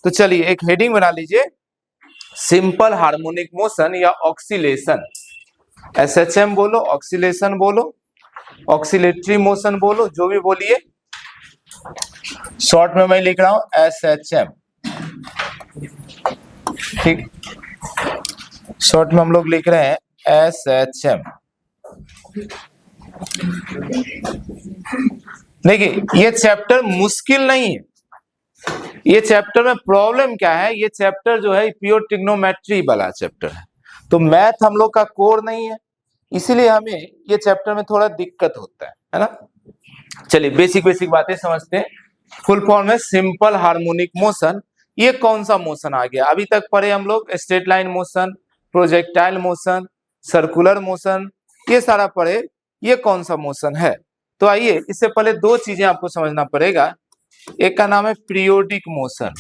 तो चलिए एक हेडिंग बना लीजिए, सिंपल हार्मोनिक मोशन या ऑक्सीलेशन। एसएचएम बोलो, ऑक्सीलेशन बोलो, ऑक्सीलेटरी मोशन बोलो, जो भी बोलिए। शॉर्ट में मैं लिख रहा हूं एसएचएम, ठीक। शॉर्ट में हम लोग लिख रहे हैं एसएचएम। देखिए ये चैप्टर मुश्किल नहीं है, ये चैप्टर में प्रॉब्लम क्या है, ये चैप्टर जो है प्योर ट्रिग्नोमेट्री वाला चैप्टर है, तो मैथ हम लोग का कोर नहीं है, इसीलिए हमें ये चैप्टर में थोड़ा दिक्कत होता है ना। चलिए बेसिक बेसिक बातें समझते हैं। फुल फॉर्म है सिंपल हार्मोनिक मोशन। ये कौन सा मोशन आ गया? अभी तक पढ़े हम लोग straight line motion, projectile motion, circular motion, ये सारा पढ़े। ये कौन सा मोशन है? तो आइए इससे पहले दो चीजें आपको समझना पड़ेगा। एक का नाम है पीरियोडिक मोशन,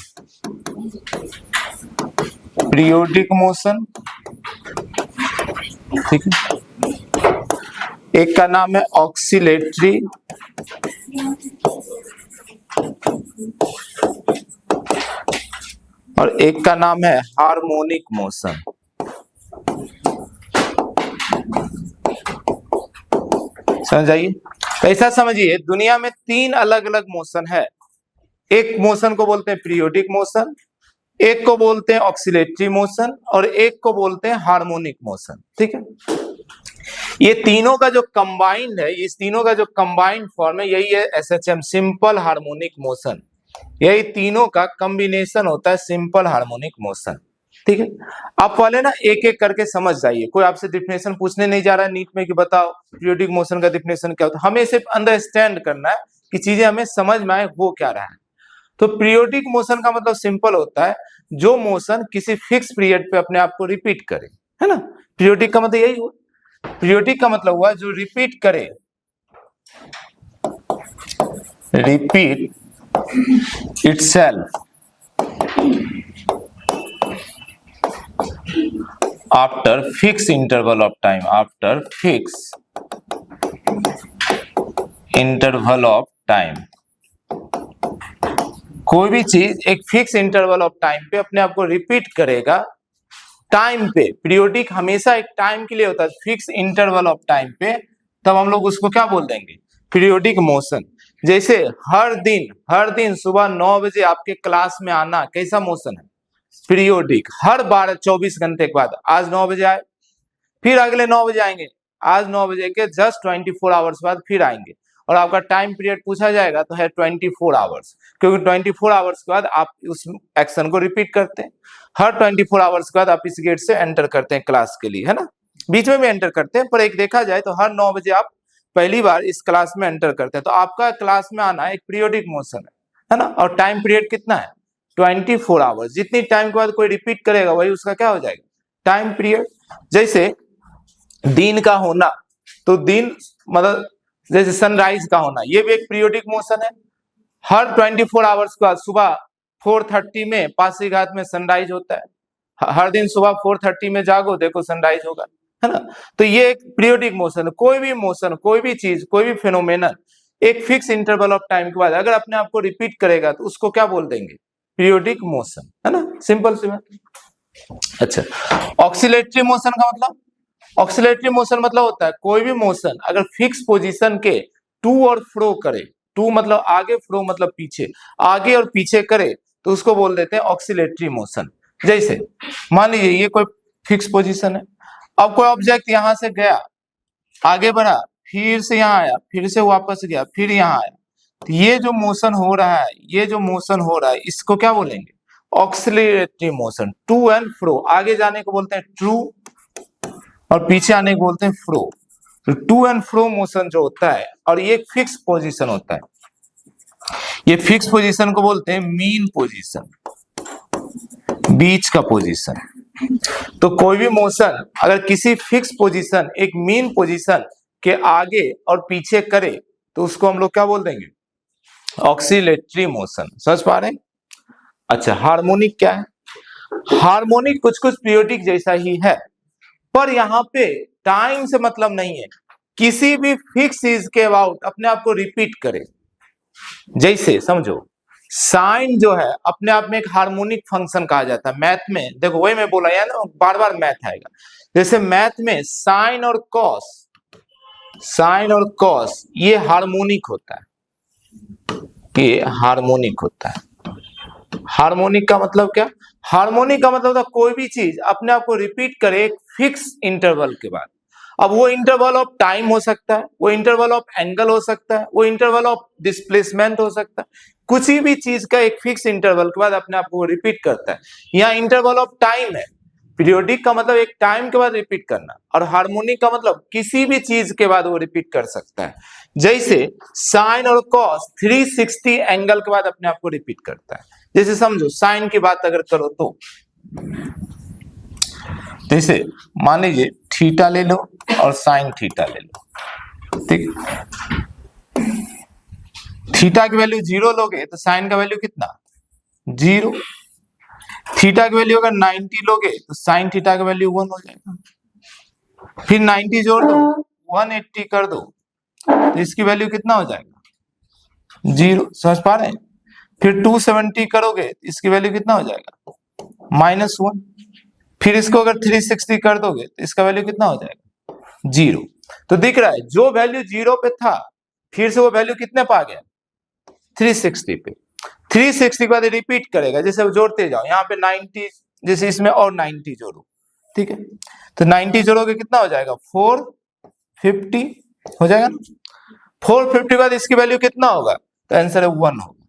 पीरियोडिक मोशन, ठीक है। एक का नाम है ऑक्सीलेटरी, और एक का नाम है हार्मोनिक मोशन। समझ आइए, ऐसा समझिए दुनिया में तीन अलग अलग मोशन है। एक मोशन को बोलते हैं पीरियोडिक मोशन, एक को बोलते हैं ऑक्सीलेटरी मोशन, और एक को बोलते हैं हार्मोनिक मोशन, ठीक है। ये तीनों का जो कंबाइंड है, इस तीनों का जो कंबाइंड फॉर्म है, यही है एसएचएम, सिंपल हार्मोनिक मोशन। यही तीनों का कॉम्बिनेशन होता है सिंपल हार्मोनिक मोशन, ठीक है। आप पहले ना एक एक करके समझ जाइए। कोई आपसे डिफिनेशन पूछने नहीं जा रहा है नीट में कि बताओ पीरियोडिक मोशन का डिफिनेशन क्या होता है, हमें सिर्फ अंडरस्टैंड करना है कि चीजें हमें समझ में आए हो क्या रहा है। तो पीरियोडिक मोशन का मतलब सिंपल होता है जो मोशन किसी फिक्स पीरियड पे अपने आप को रिपीट करे, है ना। पीरियोडिक का मतलब यही हुआ। पीरियोडिक का मतलब हुआ जो रिपीट करे, repeat itself after fixed interval of time, after fixed interval of time। कोई भी चीज एक फिक्स इंटरवल ऑफ टाइम पे अपने आप को रिपीट करेगा टाइम पे। पीरियोडिक हमेशा एक टाइम के लिए होता है, फिक्स इंटरवल ऑफ टाइम पे, तब हम लोग उसको क्या बोल देंगे? Periodic motion. जैसे हर दिन सुबह 9 बजे आपके क्लास में आना कैसा मोशन है? पीरियोडिक। हर 24 घंटे के बाद, आज 9 बजे आए, फिर अगले 9 बजे आएंगे, आज 9 बजे के जस्ट 24 आवर्स बाद फिर आएंगे, और आपका टाइम पीरियड पूछा जाएगा तो है 24 आवर्स, क्योंकि 24 आवर्स के बाद आप उस एक्शन को रिपीट करते हैं। हर 24 आवर्स के बाद आप इस गेट से एंटर करते हैं क्लास के लिए, है ना। बीच में भी एंटर करते हैं, पर एक देखा जाए तो हर 9 बजे आप पहली बार इस क्लास में एंटर करते हैं, तो आपका क्लास में आना एक पीरियोडिक मोशन है ना। और टाइम पीरियड कितना है? 24 आवर्स। जितनी टाइम के बाद कोई रिपीट करेगा वही उसका क्या हो जाएगा? Time period. जैसे दिन का होना, तो दिन मतलब जैसे सनराइज का होना, ये भी एक पीरियोडिक मोशन है। हर 24 आवर्स के बाद सुबह 4:30 में पासीघाट में सनराइज होता है। हर दिन सुबह 4:30 में जागो, देखो सनराइज होगा, है ना। तो ये एक पीरियोडिक मोशन है। कोई भी मोशन, कोई भी चीज, कोई भी फिनोमेनन एक फिक्स इंटरवल ऑफ टाइम के बाद अगर अपने आप को रिपीट करेगा तो उसको क्या बोल देंगे? पीरियोडिक मोशन, है ना। सिंपल सी बात। अच्छा, ऑक्सीलेटरी मोशन का मतलब? ऑक्सीलेटरी मोशन मतलब होता है कोई भी मोशन अगर फिक्स पोजीशन के टू और फ्रो करे, टू मतलब आगे, फ्रो मतलब पीछे, आगे और पीछे करे, तो उसको बोल देते हैं ऑक्सीलेटरी मोशन। जैसे मान लीजिए ये कोई फिक्स पोजीशन है, अब कोई ऑब्जेक्ट यहां से गया, आगे बढ़ा, फिर से यहां आया, फिर से वापस गया, फिर यहां आया, तो ये जो मोशन हो रहा है, ये जो मोशन हो रहा है, इसको क्या बोलेंगे? Oscillatory motion. To and fro, आगे जाने को बोलते हैं ट्रू और पीछे आने को बोलते हैं फ्रो। तो टू एंड फ्रो मोशन जो होता है, और ये फिक्स पोजीशन होता है, ये फिक्स पोजीशन को बोलते हैं मीन पोजीशन, बीच का पोजीशन। तो कोई भी मोशन अगर किसी फिक्स पोजीशन, एक मीन पोजीशन के आगे और पीछे करे, तो उसको हम लोग क्या बोल देंगे? Oscillatory motion. समझ पा रहे हैं? अच्छा, हार्मोनिक क्या है? हार्मोनिक कुछ कुछ पीरियोडिक जैसा ही है, पर यहाँ पे टाइम से मतलब नहीं है, किसी भी फिक्स चीज के अबाउट अपने आप को रिपीट करे। जैसे समझो साइन जो है अपने आप में एक हार्मोनिक फंक्शन कहा जाता है मैथ में। देखो वही मैं बोला यार ना, बार बार मैथ आएगा। जैसे मैथ में साइन और कॉस ये हार्मोनिक होता है, ये हार्मोनिक होता है। हार्मोनिक का मतलब क्या? हार्मोनिक का मतलब था कोई भी चीज अपने आप को रिपीट करे एक फिक्स इंटरवल के बाद। अब वो इंटरवल ऑफ टाइम हो सकता है, वो इंटरवल ऑफ एंगल हो सकता है, वो इंटरवल ऑफ डिस्प्लेसमेंट हो सकता है। कुछ भी चीज का एक फिक्स इंटरवल के बाद अपने आप को रिपीट करता है। यहाँ इंटरवल ऑफ टाइम है। पीरियोडिक का मतलब एक टाइम के बाद रिपीट करना, और हार्मोनिक का मतलब किसी भी चीज के बाद वो रिपीट कर सकता है। जैसे साइन और कॉस 360 एंगल के बाद अपने आप को रिपीट करता है। जैसे समझो साइन की बात अगर करो तो जैसे मान लीजिए थीटा ले लो और साइन थीटा ले लो, ठीक। थीटा की वैल्यू 0 लोगे तो साइन का वैल्यू कितना? 0। थीटा की वैल्यू अगर 90 लोगे तो साइन थीटा का वैल्यू 1 हो जाएगा। फिर 90 जोड़ दो, 180 कर दो तो इसकी वैल्यू कितना हो जाएगा? 0। समझ पा रहे हैं? फिर 270 करोगे तो इसकी वैल्यू कितना हो जाएगा? -1। फिर इसको अगर 360 कर दोगे तो इसका वैल्यू कितना हो जाएगा? 0। तो दिख रहा है जो वैल्यू 0 पे था फिर से वो वैल्यू कितने पे आ गया? 360 पे। 360 के बाद रिपीट करेगा, जैसे जोड़ते जाओ यहाँ पे 90, जैसे इसमें और 90 जोड़ो, ठीक है। तो 90 जोड़ोगे कितना हो जाएगा? 450 हो जाएगा ना। 450 के बाद इसकी वैल्यू कितना होगा? तो आंसर है 1 होगा।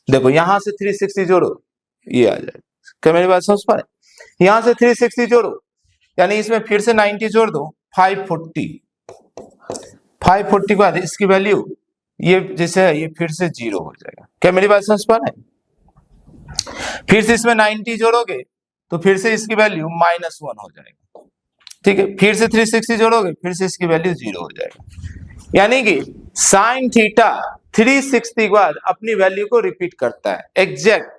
देखो यहां से 360 जोड़ो, ये आ जाएगा। क्या मेरी बात समझ पा रहे? यहां से 360 जोड़ो यानी इसमें फिर से 90 जोड़ दो, 540 के बाद इसकी वैल्यू ये जैसे है ये फिर से 0 हो जाएगा। क्या मेरी बात समझ पा रहे हैं? फिर से इसमें 90 जोड़ोगे तो फिर से इसकी वैल्यू -1 हो जाएगा, ठीक है। फिर से 360 जोड़ोगे फिर से इसकी वैल्यू 0 हो जाएगा। यानी कि साइन थीटा 360 के बाद अपनी वैल्यू को रिपीट करता है एग्जैक्ट।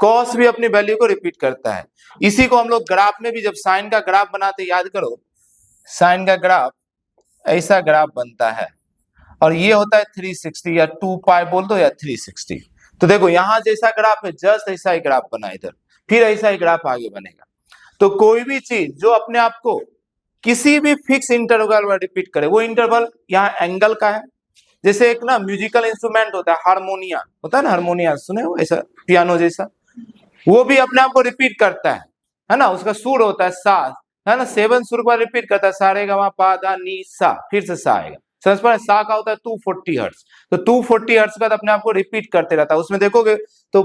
कॉस भी अपनी वैल्यू को रिपीट करता है। इसी को हम लोग ग्राफ में भी जब साइन का ग्राफ बनाते, याद करो साइन का ग्राफ ऐसा ग्राफ बनता है और ये होता है 360 या 2 पाई बोल दो या 360। तो देखो यहां जैसा ग्राफ है जस्ट ऐसा ही ग्राफ बना इधर, फिर ऐसा ही ग्राफ आगे बनेगा। तो कोई भी चीज जो अपने आप को किसी भी फिक्स इंटरवल में रिपीट करे, वो इंटरवल यहाँ एंगल का है। जैसे एक ना म्यूजिकल इंस्ट्रूमेंट होता है हारमोनिया, होता है ना हारमोनिया, सुने हो ऐसा पियानो जैसा, वो भी अपने आप को रिपीट करता है ना। उसका सुर होता है सा, है ना, 7 सुर पर रिपीट करता है, सा रे गा मा पा धा नी सा, फिर से सा आएगा। समझ पा रहे? सा का होता है 240 हर्ट्ज, तो 240 हर्ट्ज का अपने आप को रिपीट करते रहता है। उसमें देखोगे तो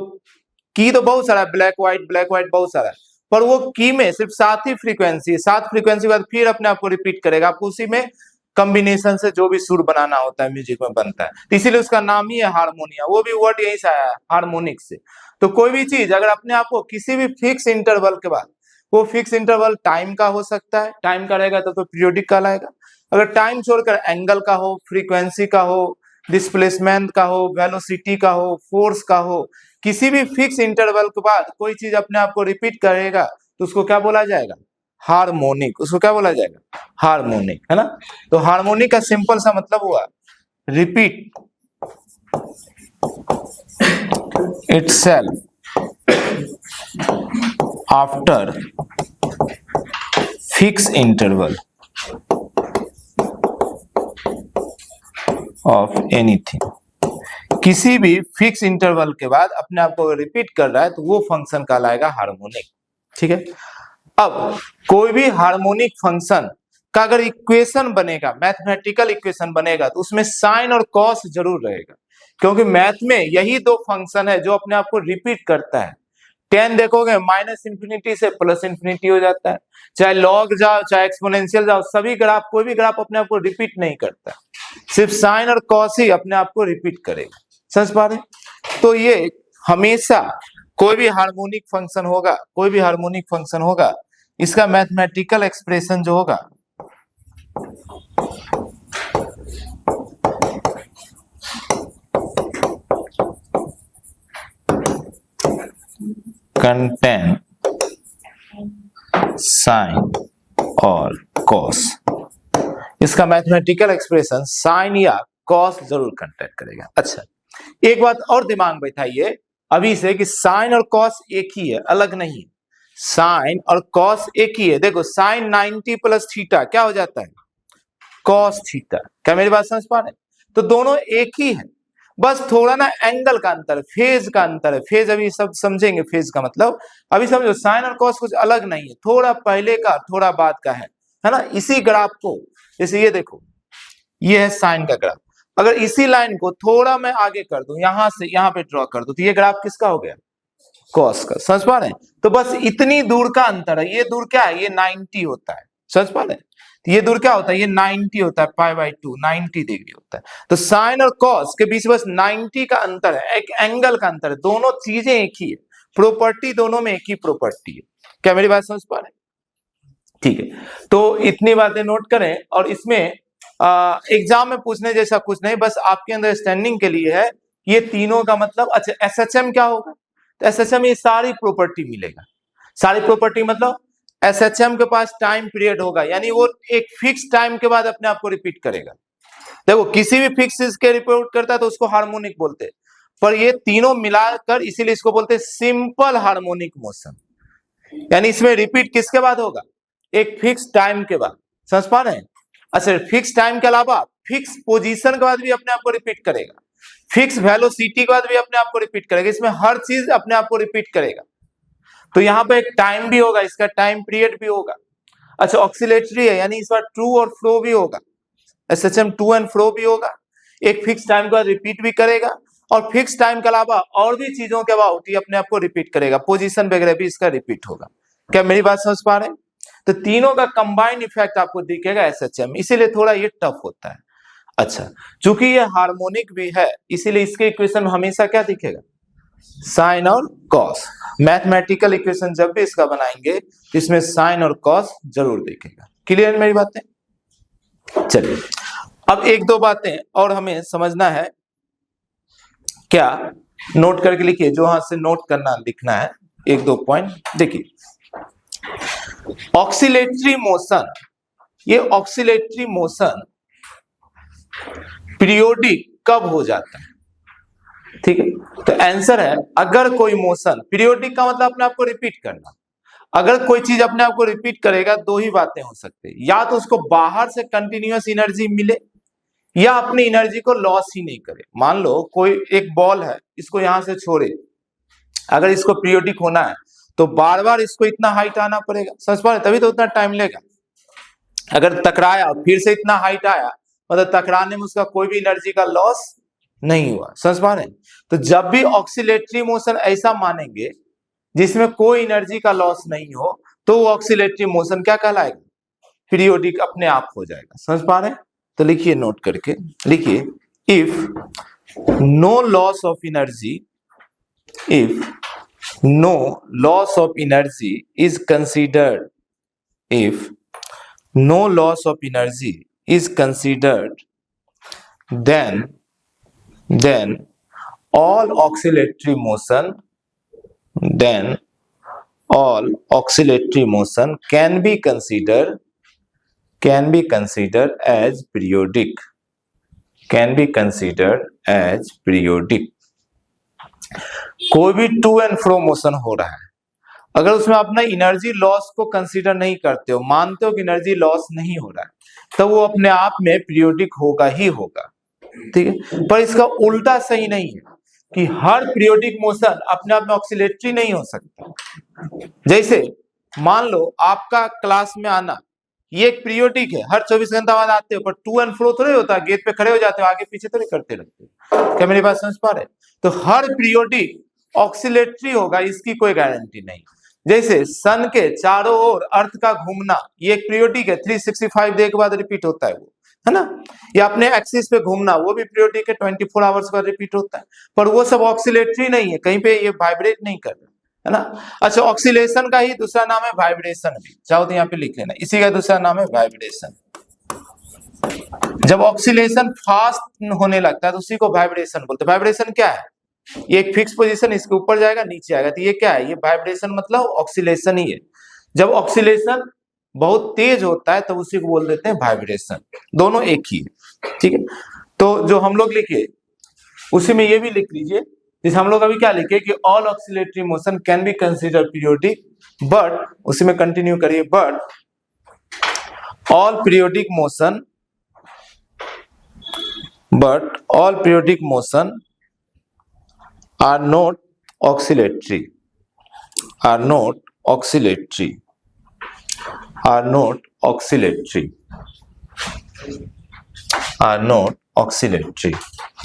की तो बहुत सारा ब्लैक व्हाइट बहुत सारा है, पर वो की में सिर्फ 7 ही फ्रीक्वेंसी है। 7 फ्रीक्वेंसी के बाद फिर अपने आप को रिपीट करेगा। आपको उसी में कॉम्बिनेशन से जो भी सुर बनाना होता है म्यूजिक में बनता है, इसीलिए उसका नाम ही है हारमोनिया। वो भी वर्ड यही से आया है हार्मोनिक से। तो कोई भी चीज अगर अपने आप को किसी भी फिक्स इंटरवल के बाद, वो फिक्स इंटरवल टाइम का हो सकता है, टाइम का रहेगा तो पीरियोडिक कहलाएगा। अगर टाइम छोड़कर एंगल का हो, फ्रीक्वेंसी का हो, डिस्प्लेसमेंट का हो, वेलोसिटी का हो, फोर्स का हो, किसी भी फिक्स इंटरवल के बाद कोई चीज अपने आप को रिपीट करेगा तो उसको क्या बोला जाएगा? हार्मोनिक। उसको क्या बोला जाएगा? हार्मोनिक, है ना। तो हार्मोनिक का सिंपल सा मतलब हुआ repeat itself after fixed interval of anything। किसी भी फिक्स इंटरवल के बाद अपने आप को रिपीट कर रहा है तो वो फंक्शन कहलाएगा हार्मोनिक, ठीक है। अब कोई भी हार्मोनिक फंक्शन का अगर इक्वेशन बनेगा, मैथमेटिकल इक्वेशन बनेगा, तो उसमें साइन और कॉस जरूर रहेगा, क्योंकि मैथ में यही दो फंक्शन है जो अपने आप को रिपीट करता है। 10 देखोगे -इंफिनिटी से +इंफिनिटी हो जाता है, चाहे लॉग जाओ चाहे एक्सपोनेंशियल जाओ, सभी ग्राफ, कोई भी ग्राफ अपने आप को रिपीट नहीं करता, सिर्फ साइन और कॉस ही अपने आप को रिपीट करेगा। समझ पा रहे? तो ये हमेशा कोई भी हार्मोनिक फंक्शन होगा, कोई भी हार्मोनिक फंक्शन होगा, इसका मैथमेटिकल एक्सप्रेशन जो होगा कंटेन साइन और कॉस, इसका मैथमेटिकल एक्सप्रेशन साइन या कॉस जरूर कंटेन करेगा। अच्छा, एक बात और दिमाग में बैठाइए अभी से कि साइन और कॉस एक ही है, अलग नहीं। साइन और कॉस एक ही है। देखो साइन 90 प्लस थीटा क्या हो जाता है, कॉस थीटा। क्या मेरी बात समझ पा रहे हैं? तो दोनों एक ही है, बस थोड़ा ना एंगल का अंतर, फेज का अंतर है। फेज अभी सब समझेंगे, फेज का मतलब अभी समझो। साइन और कॉस कुछ अलग नहीं है, थोड़ा पहले का थोड़ा बाद का है ना। इसी ग्राफ को जैसे ये देखो, ये है साइन का ग्राफ। अगर इसी लाइन को थोड़ा मैं आगे कर दूं, यहां से यहां पे ड्रॉ कर दूं, तो ये ग्राफ किसका हो गया, कॉस का। समझ पा रहे हैं? तो बस इतनी दूर का अंतर है। ये दूर क्या है, ये 90 होता है। समझ पा रहे हैं? तो ये दूर क्या होता है, ये 90 होता है, π/2 90 डिग्री होता है। तो साइन और कॉस के बीच बस 90 का अंतर है, एक एंगल का अंतर है। दोनों चीजें एक ही है, प्रॉपर्टी दोनों में एक ही प्रॉपर्टी है। क्या मेरी बात समझ पा रहे हैं? ठीक है, तो इतनी बातें नोट करें। और इसमें एग्जाम में पूछने जैसा कुछ नहीं, बस आपके अंडरस्टैंडिंग के लिए है। ये तीनों का मतलब, अच्छा एसएचएम क्या होगा, तो एसएचएम ये सारी प्रॉपर्टी मिलेगा। सारी प्रॉपर्टी मतलब एसएचएम के पास टाइम पीरियड होगा, यानी वो एक फिक्स टाइम के बाद अपने आप को रिपीट करेगा। देखो किसी भी फिक्स चीज के रिपीट करता है तो उसको हार्मोनिक बोलते हैं, पर ये तीनों मिलाकर इसीलिए इसको बोलते हैं सिंपल हार्मोनिक मोशन। यानी इसमें रिपीट किसके बाद होगा, एक फिक्स टाइम के बाद। समझ पा रहे हैं? अच्छा फिक्स टाइम के अलावा फिक्स पोजीशन के बाद भी अपने आप को रिपीट करेगा, फिक्स वेलोसिटी के बाद भी अपने आप को रिपीट करेगा। इसमें हर चीज अपने आप को रिपीट करेगा। तो यहाँ पे एक टाइम भी होगा, इसका टाइम पीरियड भी होगा। अच्छा ऑक्सीलेटरी है, यानी इस बार ट्रू और फ्लो भी होगा, एसएचएम टू एंड फ्लो भी होगा। एक फिक्स टाइम के बाद रिपीट भी करेगा, और फिक्स टाइम के अलावा और भी चीजों के अबाउट ये अपने आप को रिपीट करेगा, पोजीशन वगैरह भी इसका रिपीट होगा। क्या मेरी बात समझ पा रहे हैं? तो तीनों का कंबाइंड इफेक्ट आपको दिखेगा एसएचएम, इसीलिए थोड़ा ये टफ होता है। अच्छा चूंकि ये हार्मोनिक भी है, इसीलिए इसके इक्वेशन में हमेशा क्या दिखेगा, साइन और कॉस। मैथमेटिकल इक्वेशन जब भी इसका बनाएंगे इसमें साइन और कॉस जरूर दिखेगा। क्लियर मेरी बातें? चलिए अब एक दो बातें और हमें समझना है। क्या नोट करके लिखिए, जो हाथ से नोट करना लिखना है। एक दो पॉइंट देखिए, ऑक्सीलेटरी मोशन, ये ऑक्सीलेटरी मोशन पीरियोडिक कब हो जाता है? ठीक है, तो आंसर है अगर कोई मोशन, पीरियोडिक का मतलब अपने आप को रिपीट करना। अगर कोई चीज अपने आप को रिपीट करेगा दो ही बातें हो सकती है, या तो उसको बाहर से कंटिन्यूअस एनर्जी मिले, या अपनी एनर्जी को लॉस ही नहीं करे। मान लो कोई एक बॉल है, इसको यहां से छोड़े, अगर इसको पीरियोडिक होना है तो बार बार इसको इतना हाइट आना पड़ेगा। समझ पा रहे? तभी तो उतना टाइम लेगा। अगर टकराया फिर से इतना हाइट आया, मतलब टकराने में उसका कोई भी एनर्जी का लॉस नहीं हुआ। समझ पा रहे? तो जब भी ऑक्सीलेटरी मोशन ऐसा मानेंगे जिसमें कोई एनर्जी का लॉस नहीं हो, तो वो ऑक्सीलेटरी मोशन क्या कहलाएगा, पीरियोडिक अपने आप हो जाएगा। समझ पा रहे हैं? तो लिखिए, नोट करके लिखिए, if no loss of energy, if no loss of energy is considered, if no loss of energy is considered, then all oscillatory motion, then all oscillatory motion can be considered as periodic, can be considered as periodic। कोई भी to and fro motion हो रहा है, अगर उसमें अपना energy loss को consider नहीं करते हो, मानते हो कि एनर्जी लॉस नहीं हो रहा है, तो वो अपने आप में पीरियोडिक होगा ही होगा। ठीक है, पर इसका उल्टा सही नहीं है कि हर पीरियोडिक मोशन अपने आप में ऑक्सीलेटरी नहीं हो सकता। जैसे मान लो आपका क्लास में आना, ये एक पीरियोडिक है, हर 24 घंटा बाद आते हो, पर टू एंड फ्रो थोड़े होता है, गेट पे खड़े हो जाते हो, आगे पीछे थोड़े करते रहते हो। क्या मेरी बात समझ पा रहे? तो हर पीरियोडिक ऑक्सीलेटरी होगा, इसकी कोई गारंटी नहीं। जैसे सन के चारों ओर अर्थ का घूमना, ये एक पीरियोडिक है, 365 डे के बाद रिपीट होता है वो, है ना। या अपने एक्सिस पे घूमना, वो भी पीरियोडिक है, 24 आवर्स बाद रिपीट होता है, पर वो सब ऑक्सीलेटरी नहीं है, कहीं पे ये वाइब्रेट नहीं कर रहा, है ना। अच्छा ऑक्सीलेशन का ही दूसरा नाम है वाइब्रेशन भी, चाहो तो यहाँ पे लिख लेना, इसी का दूसरा नाम है वाइब्रेशन। जब ऑक्सीलेशन फास्ट होने लगता है तो उसी को वाइब्रेशन बोलते हैं। वाइब्रेशन क्या है, ये एक फिक्स पोजीशन, इसके ऊपर जाएगा नीचे आएगा, तो ये क्या है, ये वाइब्रेशन मतलब ऑक्सीलेशन ही है। जब ऑक्सीलेशन बहुत तेज होता है तो उसी को बोल देते हैं वाइब्रेशन। दोनों एक ही है। ठीक है, तो जो हम लोग लिखे उसी में ये भी लिख लीजिए, जैसे हम लोग अभी क्या लिखे कि all oscillatory motion can be consider periodic, but उसी में कंटिन्यू करिए, but all periodic motion are not oscillatory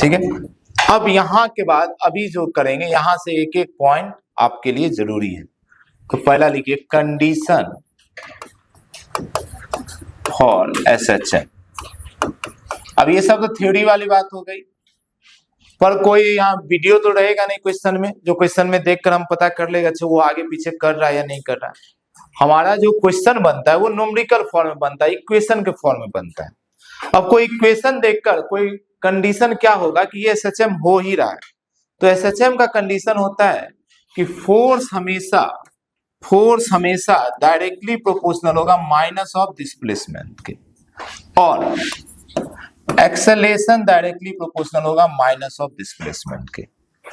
ठीक है। अब यहां के बाद अभी जो करेंगे यहां से एक एक पॉइंट आपके लिए जरूरी है। तो पहला लिखिए कंडीशन फॉर SHM। अब ये सब तो थ्योरी वाली बात हो गई, पर कोई यहाँ वीडियो तो रहेगा नहीं क्वेश्चन में, जो क्वेश्चन में देखकर हम पता कर लेगा अच्छा वो आगे पीछे कर रहा है या नहीं कर रहा है। हमारा जो क्वेश्चन बनता है वो न्यूमेरिकल फॉर्म में बनता है, इक्वेशन के फॉर्म में बनता है। अब कोई इक्वेशन देखकर कोई कंडीशन क्या होगा कि ये SHM हो ही रहा है, तो SHM का कंडीशन होता है कि फोर्स हमेशा डायरेक्टली प्रोपोर्शनल होगा माइनस ऑफ डिस्प्लेसमेंट के, और एक्सेलेरेशन डायरेक्टली प्रोपोर्शनल होगा माइनस ऑफ डिस्प्लेसमेंट के।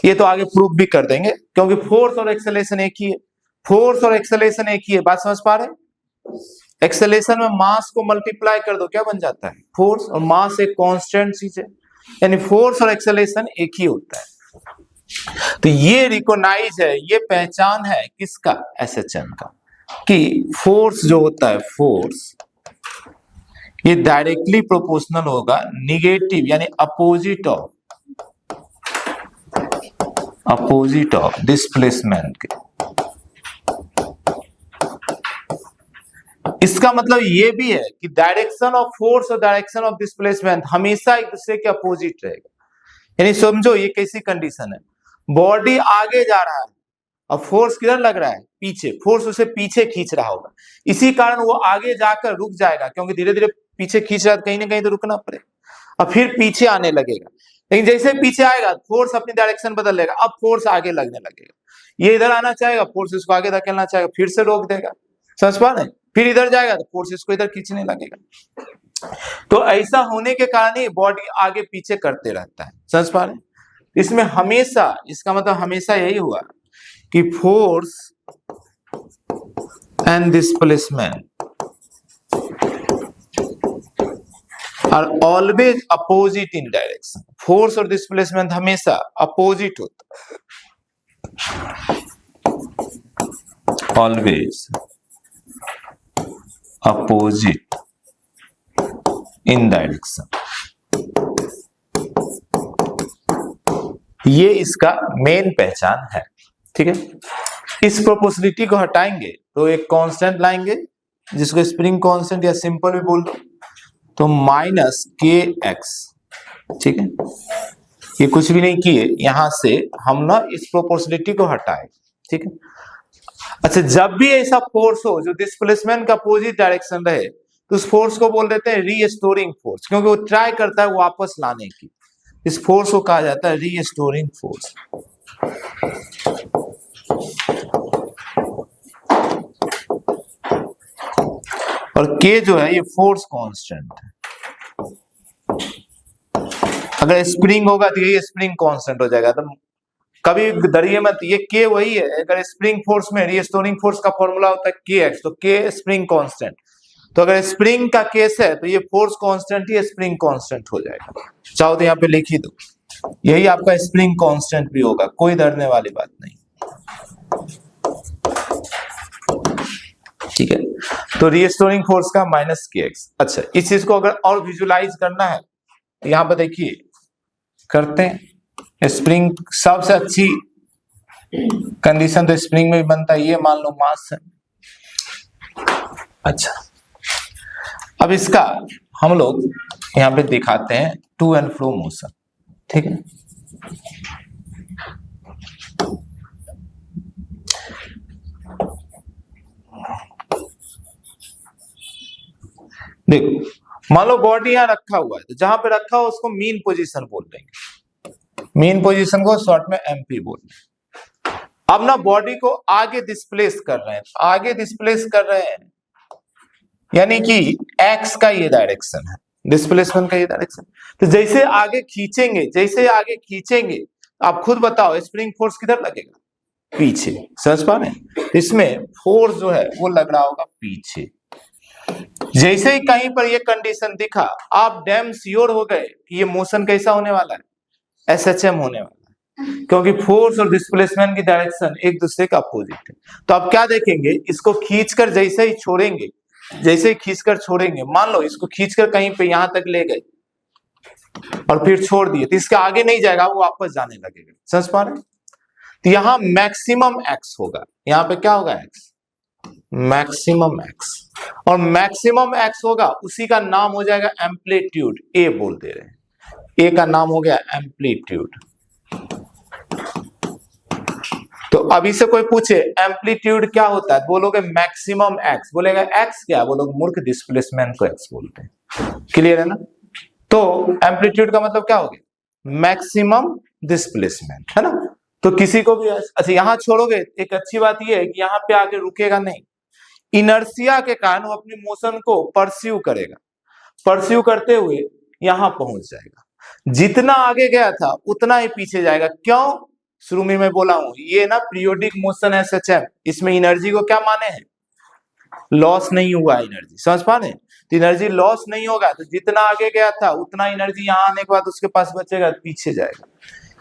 ये तो आगे प्रूफ भी कर देंगे, क्योंकि फोर्स और एक्सेलेरेशन एक ही है, बात समझ पा रहे हैं? एक्सेलेरेशन में मास को मल्टीप्लाई कर दो, क्या बन जाता है? फोर्स। और मास एक कांस्टेंट चीज है, यानी फोर्स और एक्सेलेरेशन एक ही होता है। तो ये रिकॉग्नाइज है, ये पहचान है किसका? SHM का, कि फोर्स जो होता है फोर्स ये डायरेक्टली प्रोपोर्शनल होगा निगेटिव यानी अपोजिट ऑफ डिस्प्लेसमेंट के। इसका मतलब ये भी है कि डायरेक्शन ऑफ फोर्स और डायरेक्शन ऑफ डिस्प्लेसमेंट हमेशा एक दूसरे के अपोजिट रहेगा। यानी समझो ये कैसी कंडीशन है, बॉडी आगे जा रहा है और फोर्स किधर लग रहा है? पीछे। फोर्स उसे पीछे खींच रहा होगा, इसी कारण वो आगे जाकर रुक जाएगा, क्योंकि धीरे धीरे पीछे खींच रहा है, कहीं ना कहीं तो रुकना पड़ेगा, और फिर पीछे आने लगेगा। लेकिन जैसे पीछे आएगा फोर्स अपनी डायरेक्शन बदल लेगा, अब फोर्स आगे लगने लगेगा। ये इधर आना चाहेगा, फोर्स इसको आगे धकेलना चाहेगा, फिर से रोक देगा, समझ पा रहे? फिर इधर जाएगा तो फोर्स इसको इधर खींचने लगेगा। तो ऐसा होने के कारण ही बॉडी आगे पीछे करते रहता है, समझ पा रहे? इसमें हमेशा, इसका मतलब हमेशा यही हुआ कि force and displacement are always opposite in direction. Force और डिस्प्लेसमेंट हमेशा अपोजिट होता है, ऑलवेज अपोजिट इन डायरेक्शन। ये इसका मेन पहचान है, ठीक है। इस प्रोपोर्शनलिटी को हटाएंगे तो एक कांस्टेंट लाएंगे जिसको स्प्रिंग कांस्टेंट या सिंपल भी बोल दो, तो माइनस kx, ठीक है। ये कुछ भी नहीं किए, यहां से हम ना इस प्रोपोर्शनलिटी को हटाए, ठीक है। अच्छा, जब भी ऐसा फोर्स हो जो डिस्प्लेसमेंट का अपोजिट डायरेक्शन रहे तो उस फोर्स को बोल देते हैं रीस्टोरिंग फोर्स, क्योंकि वो ट्राई करता है वापस लाने की। इस फोर्स को कहा जाता है रीस्टोरिंग फोर्स। और K जो है ये फोर्स कांस्टेंट है। अगर स्प्रिंग होगा तो ये स्प्रिंग कांस्टेंट हो जाएगा, तो कभी डरिए मत, ये K वही है। अगर स्प्रिंग फोर्स में रीस्टोरिंग फोर्स का फॉर्मूला होता है Kx, तो K स्प्रिंग कांस्टेंट। तो अगर स्प्रिंग का केस है तो ये फोर्स कांस्टेंट ही स्प्रिंग कांस्टेंट हो जाएगा। चाहो तो यहाँ पे लिख ही दो, यही आपका स्प्रिंग कांस्टेंट भी होगा, कोई डरने वाली बात नहीं, ठीक है। तो रीस्टोरिंग फोर्स का माइनस kx। अच्छा, इस चीज को अगर और विजुलाइज करना है तो यहाँ पर देखिए करते हैं। स्प्रिंग सबसे अच्छी कंडीशन तो स्प्रिंग में भी बनता है, ये मान लो मास है। अच्छा, अब इसका हम लोग यहाँ पे दिखाते हैं टू एंड फ्रो मोशन, ठीक है। देखो, मान लो बॉडी यहाँ रखा हुआ है, तो जहां पे रखा हो उसको मीन पोजीशन बोल देंगे। मीन पोजीशन को शॉर्ट में एमपी बोल देंगे। अब ना बॉडी को आगे डिस्प्लेस कर रहे हैं, आगे डिस्प्लेस कर रहे हैं यानी कि एक्स का ये डायरेक्शन है, डिस्प्लेसमेंट का ये डायरेक्शन। तो जैसे आगे खींचेंगे आप खुद बताओ स्प्रिंग फोर्स किधर लगेगा, पीछे। समझ पा रहे हैं? इसमें फोर्स जो है वो लग रहा होगा पीछे। जैसे ही कहीं पर ये कंडीशन दिखा, आप डैम श्योर हो गए कि ये मोशन कैसा होने वाला है, एसएचएम होने वाला है, क्योंकि फोर्स और डिस्प्लेसमेंट की डायरेक्शन एक दूसरे का अपोजिट है। तो आप क्या देखेंगे, इसको खींचकर जैसे ही खींचकर छोड़ेंगे, मान लो इसको खींचकर कहीं पे यहां तक ले गए और फिर छोड़ दिए, तो इसके आगे नहीं जाएगा, वो वापस जाने लगेगा। समझ पा रहे हैं? तो यहां मैक्सिमम एक्स होगा, यहां पे क्या होगा, एक्स, मैक्सिमम एक्स, और मैक्सिमम एक्स होगा, उसी का नाम हो जाएगा एम्पलीट्यूड, ए बोल दे रहे हैं, ए का नाम हो गया एम्पलीट्यूड। तो अभी से कोई पूछे एम्पलीट्यूड क्या होता है, बोलोगे मैक्सिमम एक्स, बोलेगा एक्स क्या, बोलोगे मूर्ख डिस्प्लेसमेंट को एक्स बोलते हैं। क्लियर है ना? तो एम्पलीट्यूड का मतलब क्या हो गया, मैक्सिमम डिस्प्लेसमेंट, है ना? तो किसी को भी अच्छा यहां छोड़ोगे, एक अच्छी बात यह है कि यहां पे आके रुकेगा नहीं, इनर्शिया के कारण वो अपनी मोशन को परस्यू करेगा, परस्यू करते हुए यहां पहुंच जाएगा, जितना आगे गया था उतना ही पीछे जाएगा। क्यों? शुरू में मैं बोला हूं, ये ना पीरियोडिक मोशन है एसएचएम, इसमें एनर्जी को क्या माने हैं, लॉस नहीं हुआ एनर्जी। समझ पा रहे? तो एनर्जी लॉस नहीं होगा, तो जितना आगे गया था उतना एनर्जी यहां आने के बाद उसके पास बचेगा, पीछे जाएगा,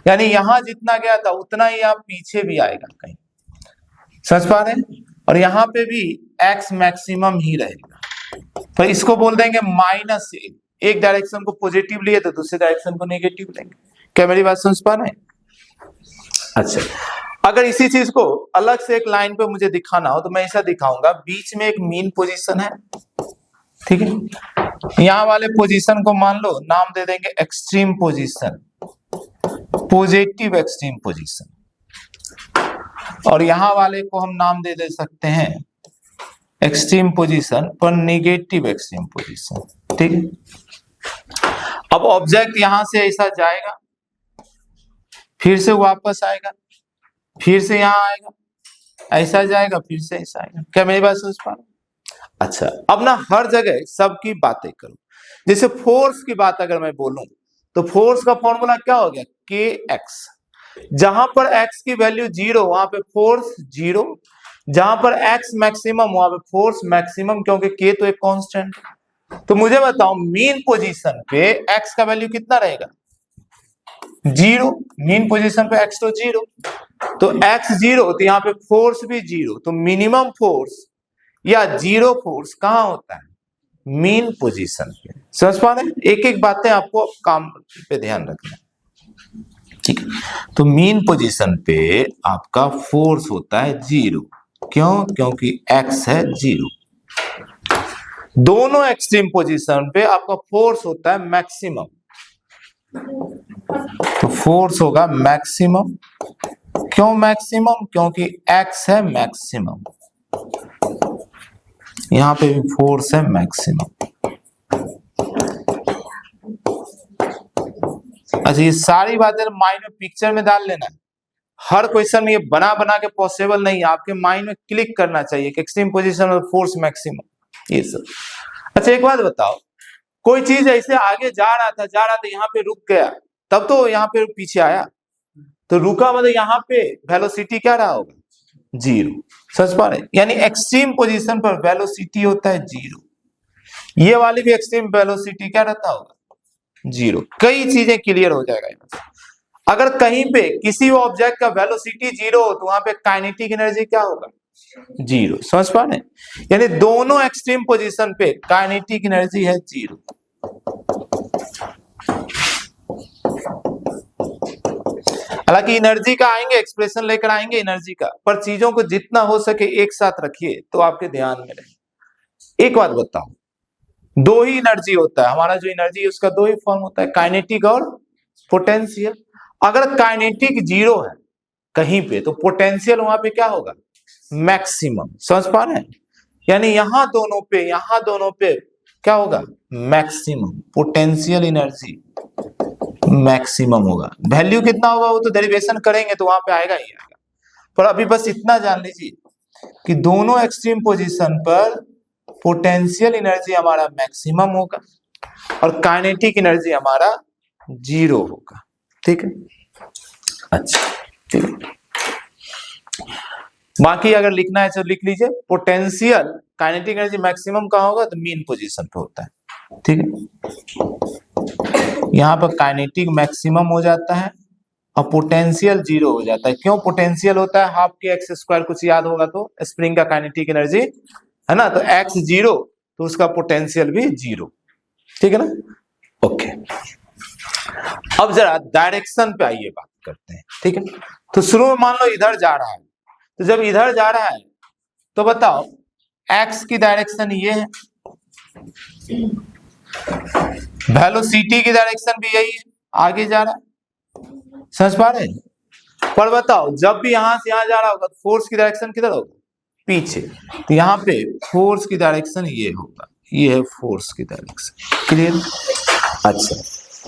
यानी यहां जितना गया था उतना ही यहाँ पीछे भी आएगा कहीं। समझ पा रहे हैं? और यहाँ पे भी एक्स मैक्सिमम ही रहेगा, तो इसको बोल देंगे माइनस, एक डायरेक्शन को पॉजिटिव लिए तो दूसरे डायरेक्शन को नेगेटिव लेंगे। क्या मेरी बात समझ पा रहे हैं? अच्छा, अगर इसी चीज को अलग से एक लाइन पे मुझे दिखाना हो तो मैं ऐसा दिखाऊंगा, बीच में एक मीन पोजीशन है, ठीक है, यहां वाले पोजीशन को मान लो नाम दे देंगे extreme position, positive extreme position, और यहां वाले को हम नाम दे सकते हैं एक्सट्रीम पोजीशन पर नेगेटिव एक्सट्रीम पोजीशन, ठीक है। अब ऑब्जेक्ट यहां से ऐसा जाएगा, फिर से वापस आएगा, फिर से यहां आएगा, ऐसा जाएगा, फिर से ऐसा आएगा। क्या मेरी बात समझ पा रहे? अच्छा, अब ना हर जगह सबकी बातें करो। जैसे फोर्स की बात अगर मैं बोलूं तो फोर्स का फॉर्मूला क्या हो गया, के एक्स, जहां पर एक्स की वैल्यू 0 वहां पे फोर्स 0, जहां पर एक्स मैक्सिमम वहां पे फोर्स मैक्सिमम, क्योंकि के तो एक कांस्टेंट है। तो मुझे बताओ मीन पोजीशन पे एक्स का वैल्यू कितना रहेगा, 0, मीन पोजीशन पे एक्स तो 0, तो एक्स 0 तो यहाँ पे फोर्स भी 0, तो मिनिमम फोर्स या 0 फोर्स कहां होता है, मीन पोजीशन पे। समझ पा रहे हैं? एक एक बातें आपको काम पे ध्यान रखना, ठीक है। तो मीन पोजीशन पे आपका फोर्स होता है 0, क्यों, क्योंकि एक्स है 0। दोनों एक्सट्रीम पोजीशन पे आपका फोर्स होता है मैक्सिमम, तो फोर्स होगा मैक्सिमम। क्यों मैक्सिमम, क्योंकि एक्स है मैक्सिमम, यहां पे भी फोर्स है मैक्सिमम। अच्छा, ये सारी बातें माइंड में पिक्चर में डाल लेना है, हर क्वेश्चन में ये बना बना के पॉसिबल नहीं है, आपके माइंड में क्लिक करना चाहिए कि एक्सट्रीम पोजीशन और फोर्स मैक्सिमम, ये सब। अच्छा एक बात बताओ, कोई चीज ऐसे आगे जा रहा था यहाँ पे रुक गया, तब तो यहाँ पे पीछे आया, तो रुका मतलब यहाँ पे वेलोसिटी क्या रहा होगा, 0। समझ पा रहे? यानी एक्सट्रीम पोजीशन पर वेलोसिटी होता है 0, ये वाली भी एक्सट्रीम वेलोसिटी क्या रहता होगा, 0। कई चीजें क्लियर हो जाएगा। अगर कहीं पे किसी ऑब्जेक्ट का वेलोसिटी 0 हो तो वहां पे काइनेटिक एनर्जी क्या होगा, 0। समझ पा रहे? यानी दोनों एक्सट्रीम पोजीशन पे काइनेटिक एनर्जी है 0। हालांकि एनर्जी का आएंगे, एक्सप्रेशन लेकर आएंगे एनर्जी का, पर चीजों को जितना हो सके एक साथ रखिए तो आपके ध्यान में रहे। एक बात बताओ, दो ही एनर्जी होता है हमारा, जो एनर्जी है उसका दो ही फॉर्म होता है, काइनेटिक और पोटेंशियल। अगर काइनेटिक 0 है कहीं पे तो पोटेंशियल वहां पे क्या होगा, मैक्सिमम। समझ पा रहे हैं? यानी यहां दोनों पे क्या होगा, मैक्सिमम, पोटेंशियल एनर्जी मैक्सिमम होगा। वैल्यू कितना होगा वो तो डेरिवेशन करेंगे तो वहां पे आएगा ही आएगा, पर अभी बस इतना जान लीजिए कि दोनों एक्सट्रीम पोजीशन पर पोटेंशियल एनर्जी हमारा मैक्सिमम होगा और काइनेटिक एनर्जी हमारा 0 होगा। ठीक है, अच्छा ठीक है। बाकी अगर लिखना है तो लिख लीजिए। पोटेंशियल काइनेटिक एनर्जी मैक्सिमम कहाँ होगा, तो मीन पोजीशन पे होता है। ठीक है, यहाँ पर काइनेटिक मैक्सिमम हो जाता है और पोटेंशियल 0 हो जाता है। क्यों पोटेंशियल होता है, हाफ के एक्स स्क्वायर, कुछ याद होगा तो स्प्रिंग का काइनेटिक एनर्जी है ना, तो एक्स 0 तो उसका पोटेंशियल भी 0। ठीक है ना, ओके। अब जरा डायरेक्शन पे आइए बात करते हैं। ठीक है, तो शुरू में मान लो इधर जा रहा है, तो जब इधर जा रहा है तो बताओ एक्स की डायरेक्शन ये है, वेलोसिटी की डायरेक्शन भी यही है, आगे जा रहा है, समझ पा रहे हैं। पर बताओ जब भी यहां से यहां जा रहा होगा तो फोर्स की डायरेक्शन किधर होगा, पीछे। तो यहाँ पे फोर्स की डायरेक्शन ये होगा, ये है फोर्स की डायरेक्शन। क्लियर, अच्छा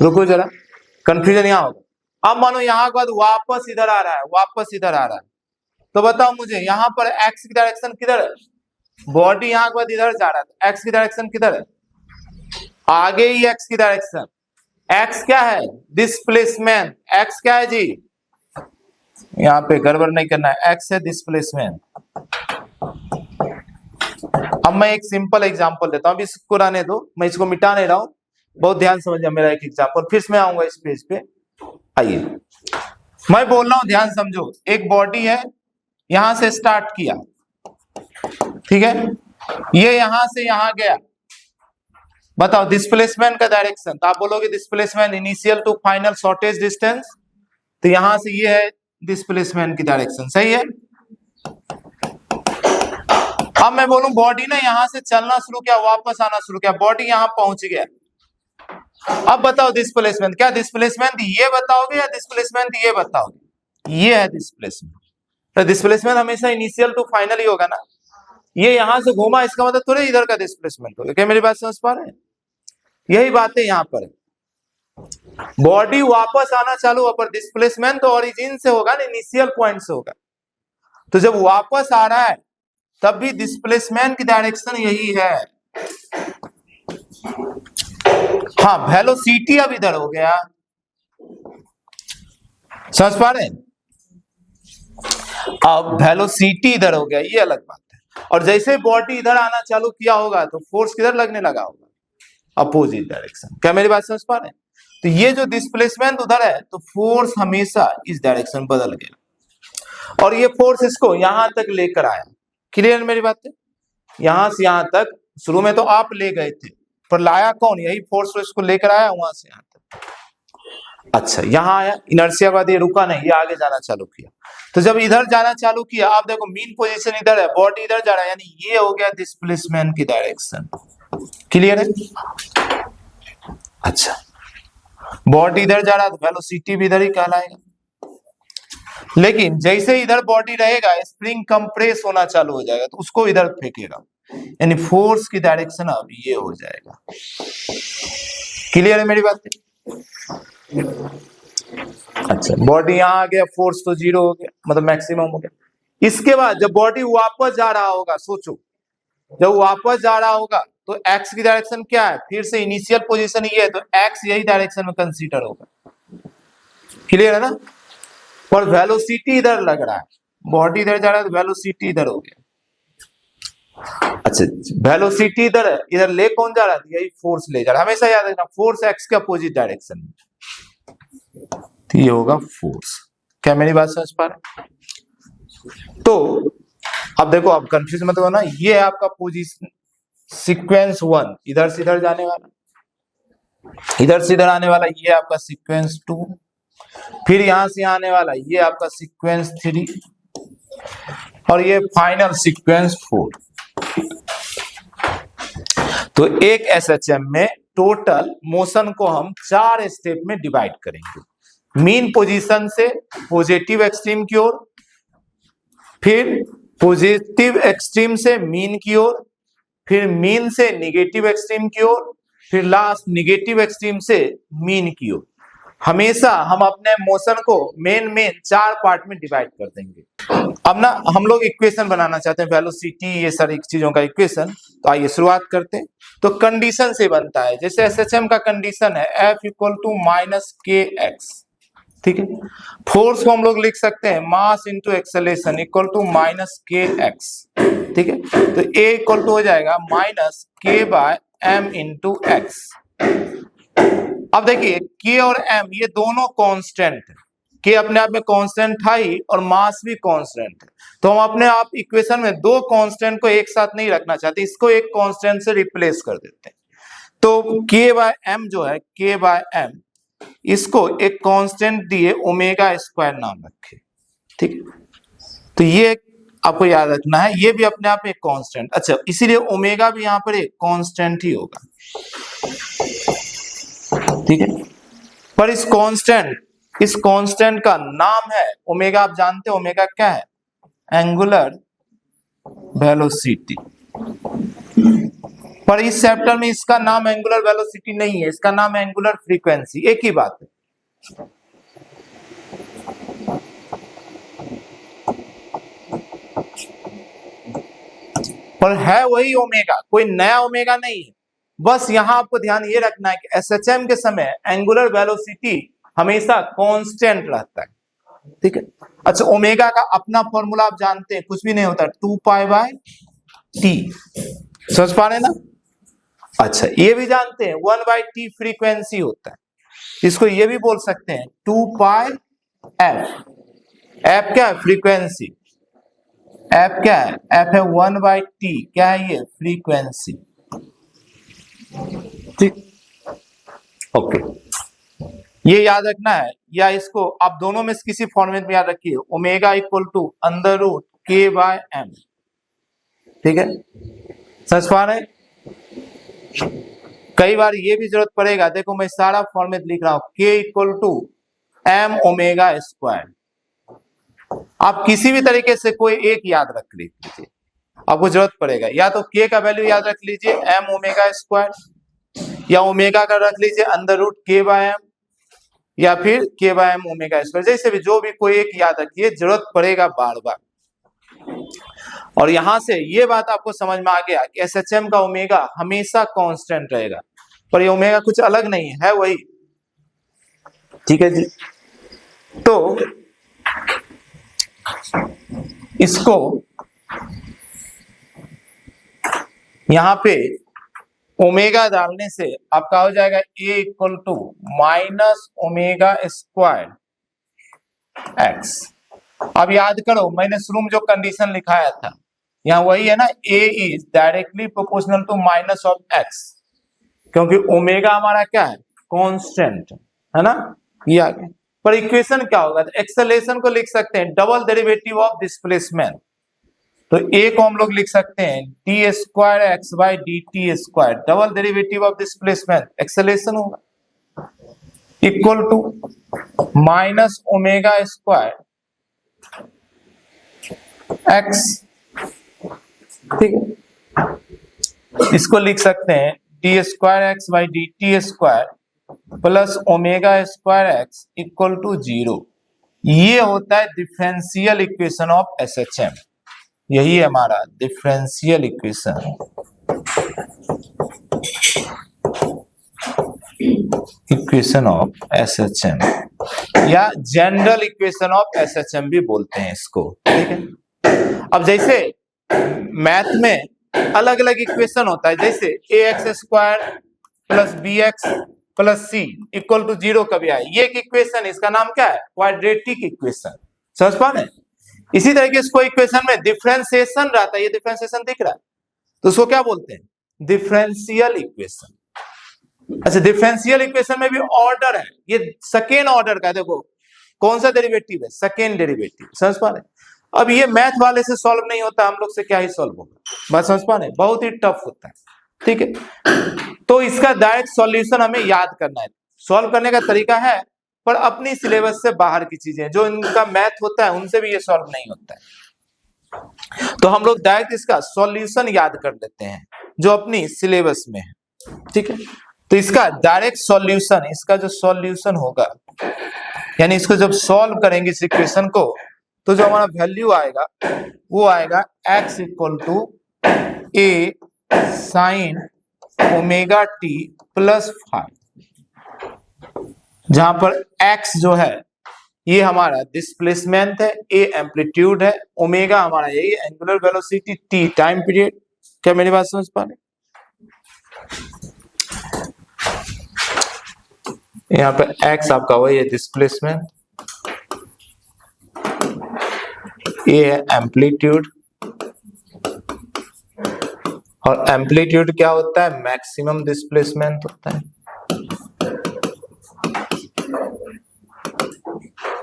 रुको जरा, कंफ्यूजन यहाँ होगा। अब मानो यहाँ के बाद वापस इधर आ रहा है, वापस इधर आ रहा है, तो बताओ मुझे यहाँ पर एक्स की डायरेक्शन किधर है, बॉडी यहाँ के बाद इधर जा रहा है, तो एक्स की डायरेक्शन किधर है, आगे ही एक्स की डायरेक्शन। एक्स क्या है, डिस्प्लेसमेंट। एक्स क्या है जी, यहाँ पे गड़बड़ नहीं करना है, एक्स है डिस्प्लेसमेंट। अब मैं एक सिंपल एग्जांपल देता हूं, अभी इसको रहने दो, मैं इसको मिटा नहीं रहा हूं, बहुत ध्यान समझिए मेरा एक एग्जांपल, फिर मैं आऊंगा इस पेज पे। आइए मैं बोल रहा हूं, ध्यान समझो। एक बॉडी है, यहां से स्टार्ट किया, ठीक है, ये यहां से यहां गया, बताओ डिस्प्लेसमेंट का डायरेक्शन। तो आप बोलोगे displacement initial to final shortage distance, तो यहां से ये है डिस्प्लेसमेंट की डायरेक्शन, सही है। अब मैं बोलूं बॉडी ने यहां से चलना शुरू किया, वापस आना शुरू किया, बॉडी यहां पहुंच गया, अब बताओ डिस्प्लेसमेंट क्या, डिस्प्लेसमेंट ये बताओगे या डिस्प्लेसमेंट ये बताओगे, ये है डिस्प्लेसमेंट। तो डिस्प्लेसमेंट हमेशा इनिशियल टू फाइनल ही होगा ना, ये यहां से घूमा, इसका मतलब थोड़े इधर का डिस्प्लेसमेंट होगा। क्या मेरी बात समझ पा रहे हैं, यही बात है यहाँ पर। बॉडी वापस आना चालू हुआ, पर डिस्प्लेसमेंट तो ओरिजिन से होगा ना, इनिशियल पॉइंट से होगा। तो जब वापस आ रहा है तब भी डिस्प्लेसमेंट की डायरेक्शन यही है। हाँ, वेलोसिटी अब इधर हो गया, समझ पा रहे हैं। अब वेलोसिटी इधर हो गया, ये अलग बात है। और जैसे बॉडी इधर आना चालू किया होगा तो फोर्स किधर लगने लगा होगा, अपोजिट डायरेक्शन। क्या मेरी बात समझ पा रहे हैं। तो ये जो डिस्प्लेसमेंट उधर है, तो फोर्स हमेशा इस डायरेक्शन बदल गया, और ये फोर्स इसको यहां तक लेकर आया। क्लियर मेरी बात है, यहां से यहां तक शुरू में तो आप ले गए थे, पर लाया कौन, यही फोर्स इसको लेकर आया वहां से यहां तक। अच्छा, यहां आया, इनर्शिया के बाद ये रुका नहीं, ये आगे जाना चालू किया। तो जब इधर जाना चालू किया, आप देखो मीन पोजीशन इधर है, बॉडी इधर जा रहा है, यानी ये हो गया डिस्प्लेसमेंट की डायरेक्शन। क्लियर है, अच्छा बॉडी इधर जा रहा है तो वेलोसिटी भी इधर ही कहलाएगा। लेकिन जैसे इधर बॉडी रहेगा, स्प्रिंग कंप्रेस होना चालू हो जाएगा, तो उसको इधर फेंकेगा, यानी फोर्स की डायरेक्शन अब ये हो जाएगा। क्लियर है मेरी बात। अच्छा, बॉडी यहां आ गया, फोर्स तो 0 हो गया, मतलब मैक्सिमम हो गया। इसके बाद जब बॉडी वापस जा रहा होगा, सोचो जब वापस जा रहा होगा तो एक्स की डायरेक्शन क्या है, फिर से इनिशियल पोजीशन ये है, तो एक्स यही डायरेक्शन में कंसीडर होगा। क्लियर है ना, पर वेलोसिटी इधर लग रहा है, बॉडी इधर जा रहा है तो वेलोसिटी इधर हो गया। अच्छा, वेलोसिटी इधर है, इधर ले कौन जा रहा है, यही फोर्स ले जा रहा है। हमेशा याद रखना, फोर्स एक्स के अपोजिट डायरेक्शन में, तो ये होगा फोर्स। क्या मेरी बात समझ पा रहे। तो अब देखो, अब कंफ्यूज मत होना, ये है आपका पोजीशन सीक्वेंस 1, इधर से इधर जाने वाला, इधर से इधर आने वाला, ये आपका सीक्वेंस 2, फिर यहां से आने वाला, ये आपका सीक्वेंस 3, और ये फाइनल सीक्वेंस 4। तो एक एसएचएम में टोटल मोशन को हम 4 स्टेप में डिवाइड करेंगे। मीन पोजीशन से पॉजिटिव एक्सट्रीम की ओर, फिर पॉजिटिव एक्सट्रीम से मीन की ओर, फिर मीन से निगेटिव एक्सट्रीम की ओर, फिर लास्ट निगेटिव एक्सट्रीम से मीन की ओर। हमेशा हम अपने मोशन को मेन 4 पार्ट में डिवाइड कर देंगे। अब ना हम लोग इक्वेशन बनाना चाहते हैं, वेलोसिटी, ये सारी चीजों का इक्वेशन। तो आइए शुरुआत करते हैं। तो कंडीशन से बनता है, जैसे एसएचएम का कंडीशन है F equal to minus K X, ठीक है। फोर्स को हम लोग लिख सकते हैं mass into acceleration equal to minus K X, ठीक है। तो A इक्वल टू हो जाएगा माइनस के बाय एम इंटू एक्स। अब देखिए के और m ये दोनों कांस्टेंट है, के अपने आप में कांस्टेंट था ही और मास भी कांस्टेंट है। तो हम अपने आप इक्वेशन में दो कांस्टेंट को एक साथ नहीं रखना चाहते, इसको एक कांस्टेंट से रिप्लेस कर देते हैं। तो के बाय एम जो है, के बाय एम, इसको एक कांस्टेंट दिए ओमेगा स्क्वायर नाम रखे, ठीक। तो ये आपको याद रखना है, ये भी अपने आप में एक कांस्टेंट। अच्छा, इसीलिए ओमेगा भी यहां पर एक कांस्टेंट ही होगा, ठीक है। पर इस कांस्टेंट का नाम है ओमेगा। आप जानते हो ओमेगा क्या है? Angular velocity. पर इस चैप्टर में इसका नाम एंगुलर वेलोसिटी नहीं है, इसका नाम एंगुलर फ्रीक्वेंसी, एक ही बात है। पर है वही ओमेगा, कोई नया ओमेगा नहीं है। बस यहां आपको ध्यान ये रखना है कि एसएचएम के समय एंगुलर वेलोसिटी हमेशा कांस्टेंट रहता है, ठीक है। अच्छा, ओमेगा का अपना फॉर्मूला आप जानते हैं, कुछ भी नहीं होता, 2 पाई बाय टी, समझ पा रहे हैं ना? अच्छा, ये भी जानते हैं 1 बाय टी फ्रीक्वेंसी होता है, इसको ये भी बोल सकते हैं 2 पाई एफ। एफ क्या है? फ्रीक्वेंसी। एफ क्या है? एफ है 1 बाय टी, क्या है ये? फ्रीक्वेंसी, ठीक, ओके। ये याद रखना है, या इसको आप दोनों में से किसी फॉर्मेट में याद रखिए, omega equal to under root K by M, ठीक है। समझ पा रहे? कई बार ये भी जरूरत पड़ेगा, देखो मैं सारा फॉर्मेट लिख रहा हूं, K equal to M omega square. आप किसी भी तरीके से कोई एक याद रख लीजिए, आपको जरूरत पड़ेगा, या तो के का वैल्यू याद रख लीजिए एम ओमेगा स्क्वायर, या ओमेगा का रख लीजिए under root K by M, या फिर के बाय एम ओमेगा स्क्वायर, जैसे भी जो भी कोई एक याद रखिए, जरूरत पड़ेगा बार बार। और यहां से ये बात आपको समझ में आ गया कि एसएचएम का ओमेगा हमेशा कांस्टेंट रहेगा, पर ये ओमेगा कुछ अलग नहीं है वही, ठीक है जी। तो इसको यहां पे ओमेगा डालने से आपका हो जाएगा a equal to minus omega square x. अब याद करो, मैंने शुरू में जो कंडीशन लिखाया था, यहाँ वही है ना, a is directly proportional to minus of x, क्योंकि ओमेगा हमारा क्या है? कांस्टेंट है ना, ये आ गया। पर इक्वेशन क्या होगा? एक्सेलरेशन को लिख सकते हैं डबल डेरिवेटिव ऑफ डिस्प्लेसमेंट। तो ए को हम लोग लिख सकते हैं d square x by d t square, double derivative of displacement acceleration होगा, equal to minus omega square x, ठीक है। इसको लिख सकते हैं d square x by d t square plus omega square x equal to 0। ये होता है डिफरेंशियल इक्वेशन ऑफ एसएचएम, यही है हमारा differential equation, equation of SHM, या जनरल इक्वेशन ऑफ एसएचएम भी बोलते हैं इसको, ठीक है। अब जैसे मैथ में अलग अलग इक्वेशन होता है, जैसे a x square plus b x plus c equal to 0 कभी आए, ये एक इक्वेशन, इसका नाम क्या है? क्वाड्रेटिक इक्वेशन, समझ पा रहे? इसी तरीके इसको इक्वेशन में डिफरेंशिएशन रहता है, ये डिफरेंशिएशन दिख रहा है, तो उसको क्या बोलते हैं? Differential equation. अच्छा, डिफरेंशियल इक्वेशन में भी ऑर्डर है, ये सेकेंड ऑर्डर का है, देखो कौन सा डेरिवेटिव है? सेकेंड डेरिवेटिव, समझ पा रहे? अब ये मैथ वाले से सॉल्व नहीं होता, हम लोग से क्या ही सॉल्व होगा, बात समझ पा रहे? बहुत ही टफ होता है, ठीक है। तो इसका डायरेक्ट सॉल्यूशन हमें याद करना है, सॉल्व करने का तरीका है, पर अपनी सिलेबस से बाहर की चीजें जो इनका मैथ होता है उनसे भी ये सॉल्व नहीं होता है, तो हम लोग डायरेक्ट इसका सॉल्यूशन याद कर लेते हैं जो अपनी सिलेबस में है, ठीक है। तो इसका डायरेक्ट सॉल्यूशन, इसका जो सॉल्यूशन होगा, यानी इसको जब सॉल्व करेंगे इस इक्वेशन को, तो जो हमारा वैल्यू आएगा वो आएगा x equal to a sine omega T plus 5, जहां पर x जो है ये हमारा डिस्प्लेसमेंट है, a एम्पलीट्यूड है, ओमेगा हमारा यही angular velocity, t time period. क्या मेरी बात समझ पा रहे? यहाँ पे x आपका वही है डिस्प्लेसमेंट, a है एम्पलीट्यूड, और एम्पलीट्यूड क्या होता है? मैक्सिमम डिस्प्लेसमेंट होता है।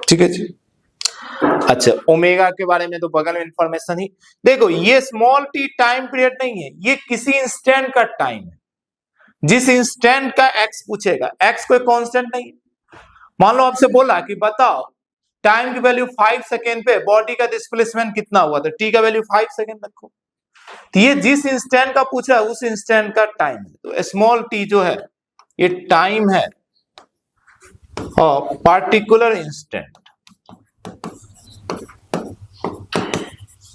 ठीक है जी। अच्छा, ओमेगा के बारे में तो बगल में इंफॉर्मेशन ही देखो, ये स्मॉल टी टाइम पीरियड नहीं है, ये किसी इंस्टेंट का टाइम है। जिस इंस्टेंट का एक्स पूछेगा, एक्स कोई कांस्टेंट नहीं है। मान लो आपसे बोला कि बताओ टाइम की वैल्यू 5 सेकेंड पे बॉडी का डिस्प्लेसमेंट कितना हुआ, तो टी का वैल्यू 5 सेकेंड रखो। तो ये जिस इंस्टेंट का पूछा है उस इंस्टेंट का टाइम है। तो स्मॉल टी जो है ये टाइम है और पार्टिकुलर इंस्टेंट,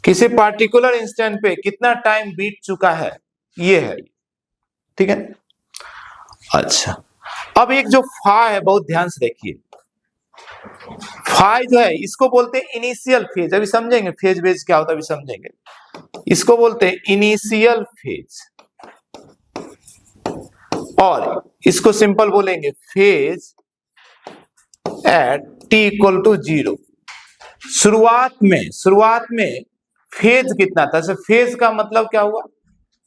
किसी पार्टिकुलर इंस्टेंट पे कितना टाइम बीत चुका है ये है। ठीक है। अच्छा, अब एक जो फाई है बहुत ध्यान से देखिए, फाई जो है इसको बोलते हैं इनिशियल फेज। अभी समझेंगे फेज वेज क्या होता है, अभी समझेंगे। इसको बोलते हैं इनिशियल फेज, और इसको सिंपल बोलेंगे phase at T equal to 0। शुरुआत में फेज कितना था? फेज का मतलब क्या हुआ?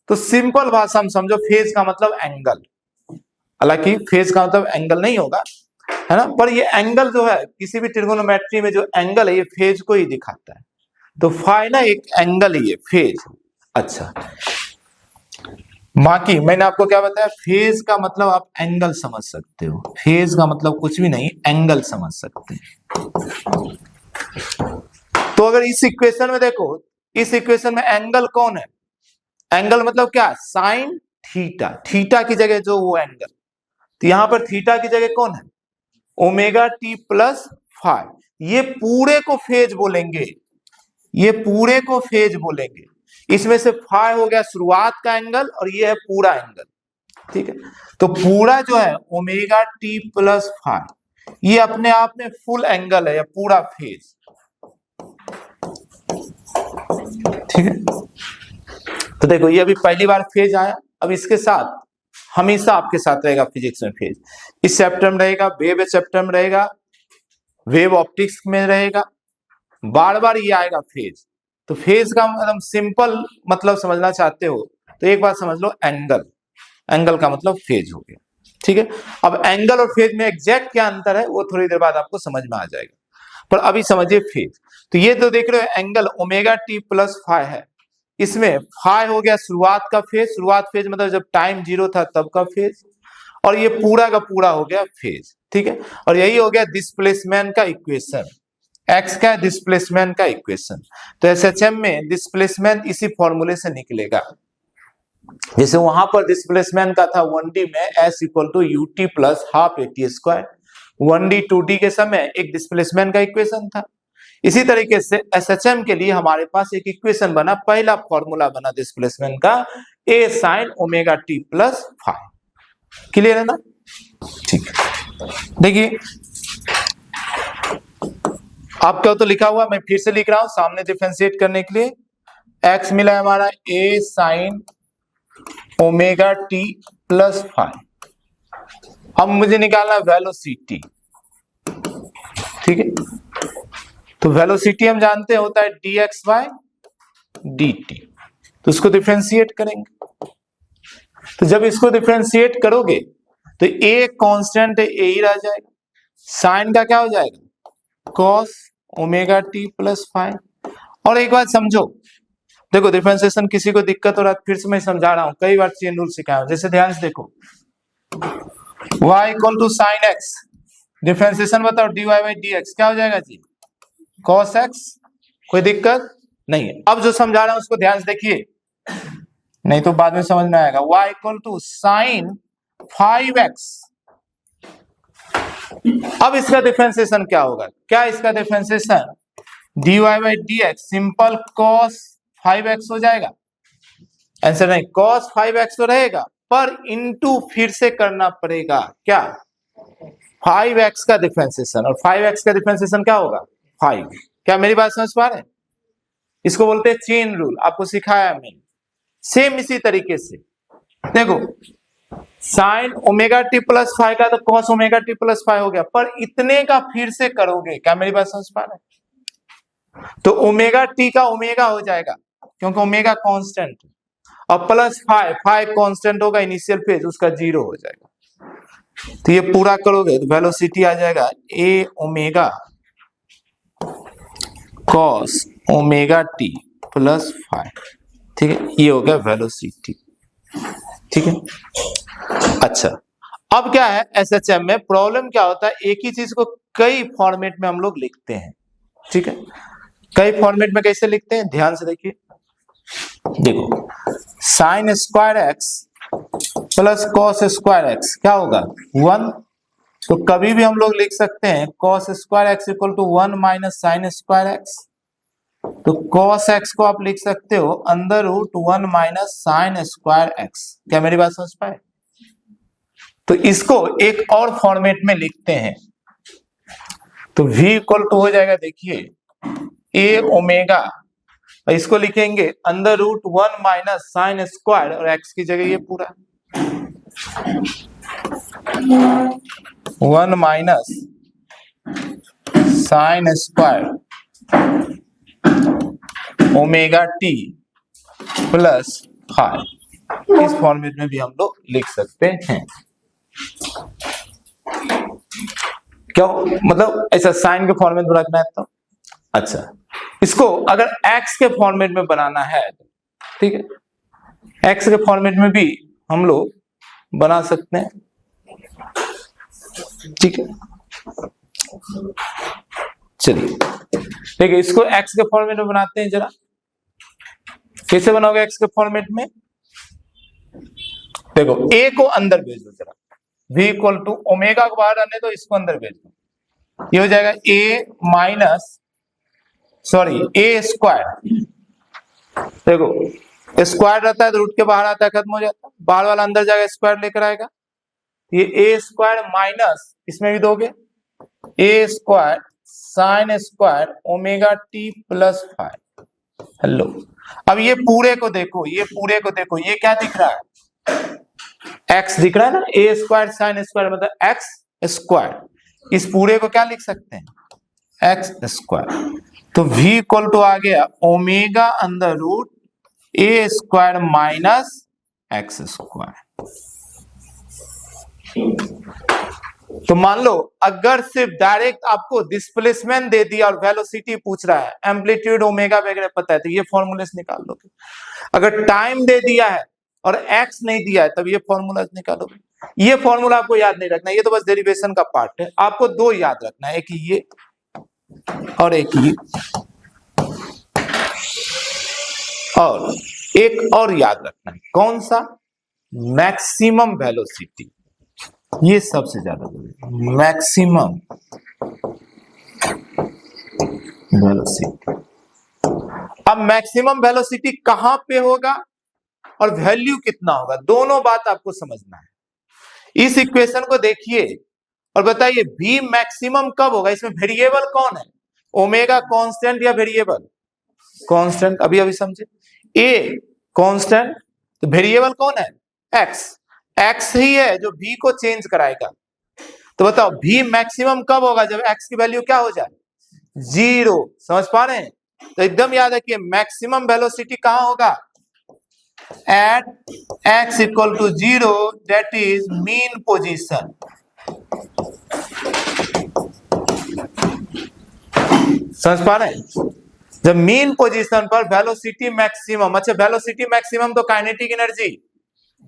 तो सिंपल भाषा में समझो, फेज का मतलब एंगल। हालांकि फेज का मतलब एंगल नहीं होगा, है ना, पर ये एंगल जो है किसी भी ट्रिगोनोमेट्री में जो एंगल है ये फेज को ही दिखाता है। तो फाई ना एक एंगल ही है, फेज। अच्छा, बाकी मैंने आपको क्या बताया, फेज का मतलब आप एंगल समझ सकते हो, फेज का मतलब कुछ भी नहीं, एंगल समझ सकते हैं। तो अगर इस इक्वेशन में देखो, इस इक्वेशन में एंगल कौन है? एंगल मतलब क्या? साइन थीटा, थीटा की जगह जो वो एंगल, तो यहां पर थीटा की जगह कौन है? Omega T plus 5। ये पूरे को फेज बोलेंगे, ये पूरे को फेज बोलेंगे। इसमें से 5 हो गया शुरुआत का एंगल और ये है पूरा एंगल। ठीक है, तो पूरा जो है ओमेगा टी प्लस 5 ये अपने आप में फुल एंगल है या पूरा फेज। ठीक है, तो देखो ये अभी पहली बार फेज आया, अब इसके साथ हमेशा आपके साथ रहेगा फिजिक्स में फेज। इस चैप्टर में रहेगा, वेव चैप्टर में रहेगा, वेव ऑप्टिक्स में रहेगा, बार बार ये आएगा फेज। तो फेज का मतलब सिंपल मतलब समझना चाहते हो तो एक बात समझ लो, एंगल, एंगल का मतलब फेज हो गया। ठीक है, अब एंगल और फेज में एग्जैक्ट क्या अंतर है वो थोड़ी देर बाद आपको समझ में आ जाएगा, पर अभी समझिए फेज। तो ये तो देख रहे हो एंगल ओमेगा टी प्लस 5 है, इसमें 5 हो गया शुरुआत का फेज, शुरुआत फेज मतलब जब टाइम 0 था तब का फेज, और ये पूरा का पूरा हो गया फेज। ठीक है, और यही हो गया डिस्प्लेसमेंट का इक्वेशन, एक्स का डिस्प्लेसमेंट का इक्वेशन। तो एसएचएम में डिस्प्लेसमेंट इसी फॉर्मूले से निकलेगा। जैसे वहां पर डिस्प्लेसमेंट का था 1D में s equal to UT plus half AT square, 1D 2D के समय एक डिस्प्लेसमेंट का इक्वेशन था। इसी तरीके से एसएचएम के लिए हमारे पास एक इक्वेशन बना, पहला फॉर्मूला बना डिस्प्लेसमेंट का, a sine omega T plus 5। Clear है ना? ठीक है, देखिए आपका तो लिखा हुआ, मैं फिर से लिख रहा हूं सामने डिफरेंशिएट करने के लिए। x मिला है हमारा a sine omega T plus 5। अब मुझे निकालना वेलोसिटी। ठीक है, तो वेलोसिटी हम जानते हैं होता है dx बाय dt, तो इसको डिफरेंशिएट करेंगे। तो जब इसको डिफरेंशिएट करोगे तो a कांस्टेंट है, a ही रह जाएगा, साइन का क्या हो जाएगा? cos omega T plus 5। और एक बात समझो, देखो डिफरेंशिएशन किसी को दिक्कत हो रहा है फिर से मैं समझा रहा हूं, कई बार चेन रूल सिखाया हूं। जैसे ध्यान से देखो, y equal to sine x, differentiation बताओ dy बाई dx क्या हो जाएगा जी? cos x। कोई दिक्कत नहीं है। अब जो समझा रहा हूं उसको ध्यान से देखिए, नहीं तो बाद में समझ में आएगा। y equal to sine 5x। अब इसका डिफरेंशिएशन क्या होगा? क्या इसका differentiation dy by D X simple cos 5x हो जाएगा। आंसर नहीं, cos 5x तो रहेगा पर इनटू फिर से करना पड़ेगा क्या, 5x का डिफरेंशिएशन, और 5x का डिफरेंशिएशन क्या होगा 5। क्या मेरी बात समझ पा रहे हैं? इसको बोलते हैं चेन रूल, आपको सिखाया मैंने। सेम इसी तरीके से देखो, साइन ओमेगा टी प्लस 5 का तो कॉस ओमेगा टी प्लस 5 हो गया, पर इतने का फिर से करोगे, क्या मेरी बात समझ पा रहे हैं? तो ओमेगा टी का ओमेगा हो जाएगा क्योंकि ओमेगा कांस्टेंट, और प्लस 5 कांस्टेंट होगा, इनिशियल फेज उसका 0 हो जाएगा। तो ये पूरा करोगे तो वेलोसिटी आ जाएगा a omega cos omega T plus 5। ठीक है, ये हो गया वेलोसिटी। ठीक है, अच्छा अब क्या है, एसएचएम में प्रॉब्लम क्या होता है, एक ही चीज को कई फॉर्मेट में हम लोग लिखते हैं। ठीक है, कई फॉर्मेट में कैसे लिखते हैं, ध्यान से देखिए। देखो, sign square x plus cos square X क्या होगा 1, तो कभी भी हम लोग लिख सकते हैं cos square x equal to 1 minus sine square X. तो cos x को आप लिख सकते हो under root 1 minus sine square X. क्या मेरी बात समझ पाए? तो इसको एक और फॉर्मेट में लिखते हैं, तो v इक्वल टू हो जाएगा, देखिए a ओमेगा, इसको लिखेंगे under root 1 minus sine square, और x की जगह ये पूरा 1 minus sine square omega T plus 5। इस फॉर्मेट में भी हम लोग लिख सकते हैं। क्यों, मतलब ऐसा साइन के फॉर्मेट में रखना है तो अच्छा, इसको अगर x के फॉर्मेट में बनाना है, ठीक है, x के फॉर्मेट में भी हम लोग बना सकते हैं। ठीक है, चलिए ठीक है, इसको x के फॉर्मेट में बनाते हैं। जरा कैसे बनाओगे x के फॉर्मेट में, देखो a को अंदर भेज दो जरा, v इक्वल टू ओमेगा को बाहर आने दो, इसको अंदर भेज दो, ये हो जाएगा a minus sorry a square. देखो स्क्वायर रहता है तो रूट के बाहर आता है, खत्म हो जाता है, बाहर वाला अंदर जाएगा, स्क्वायर लेकर आएगा, ये a स्क्वायर माइनस इसमें भी दोगे a square sine square omega T plus 5। Hello, अब ये पूरे को देखो, ये पूरे को देखो, ये क्या दिख रहा है, x दिख रहा है ना, a स्क्वायर साइन स्क्वायर मतलब x स्क्वायर, इस पूरे को क्या लिख सकते हैं x स्क्वायर। तो v इक्वल टू आ गया omega under root a square minus x square. तो मान लो अगर सिर्फ डायरेक्ट आपको डिस्प्लेसमेंट दे दिया और वेलोसिटी पूछ रहा है, एम्पलीट्यूड ओमेगा वगैरह पता है, तो ये फॉर्मूले से निकाल लोगे। अगर टाइम दे दिया है और एक्स नहीं दिया है, तब ये फॉर्मूला निकालोगे। ये फॉर्मूला आपको याद नहीं रखना, ये तो बस डेरिवेशन का पार्ट है। आपको दो याद रखना है, एक ये और एक ये, और एक और याद रखना है, कौन सा, मैक्सिमम वेलोसिटी। ये सबसे ज्यादा जरूरी, मैक्सिमम वेलोसिटी। अब मैक्सिमम वेलोसिटी कहां पे होगा और वैल्यू कितना होगा, दोनों बात आपको समझना है। इस इक्वेशन को देखिए और बताइए v मैक्सिमम कब होगा, इसमें वेरिएबल कौन है, ओमेगा कांस्टेंट या वेरिएबल कांस्टेंट, अभी अभी समझे, a कांस्टेंट, तो वेरिएबल कौन है x ही है जो v को चेंज कराएगा। तो बताओ v मैक्सिमम कब होगा, जब x की वैल्यू क्या हो जाए 0। समझ पा रहे हैं? तो एकदम याद है कि मैक्सिमम वेलोसिटी कहां होगा, at x equal to 0, that is mean position. समझ पा रहे हैं? जब मीन पोजीशन पर वेलोसिटी मैक्सिमम, अच्छा वेलोसिटी मैक्सिमम तो काइनेटिक एनर्जी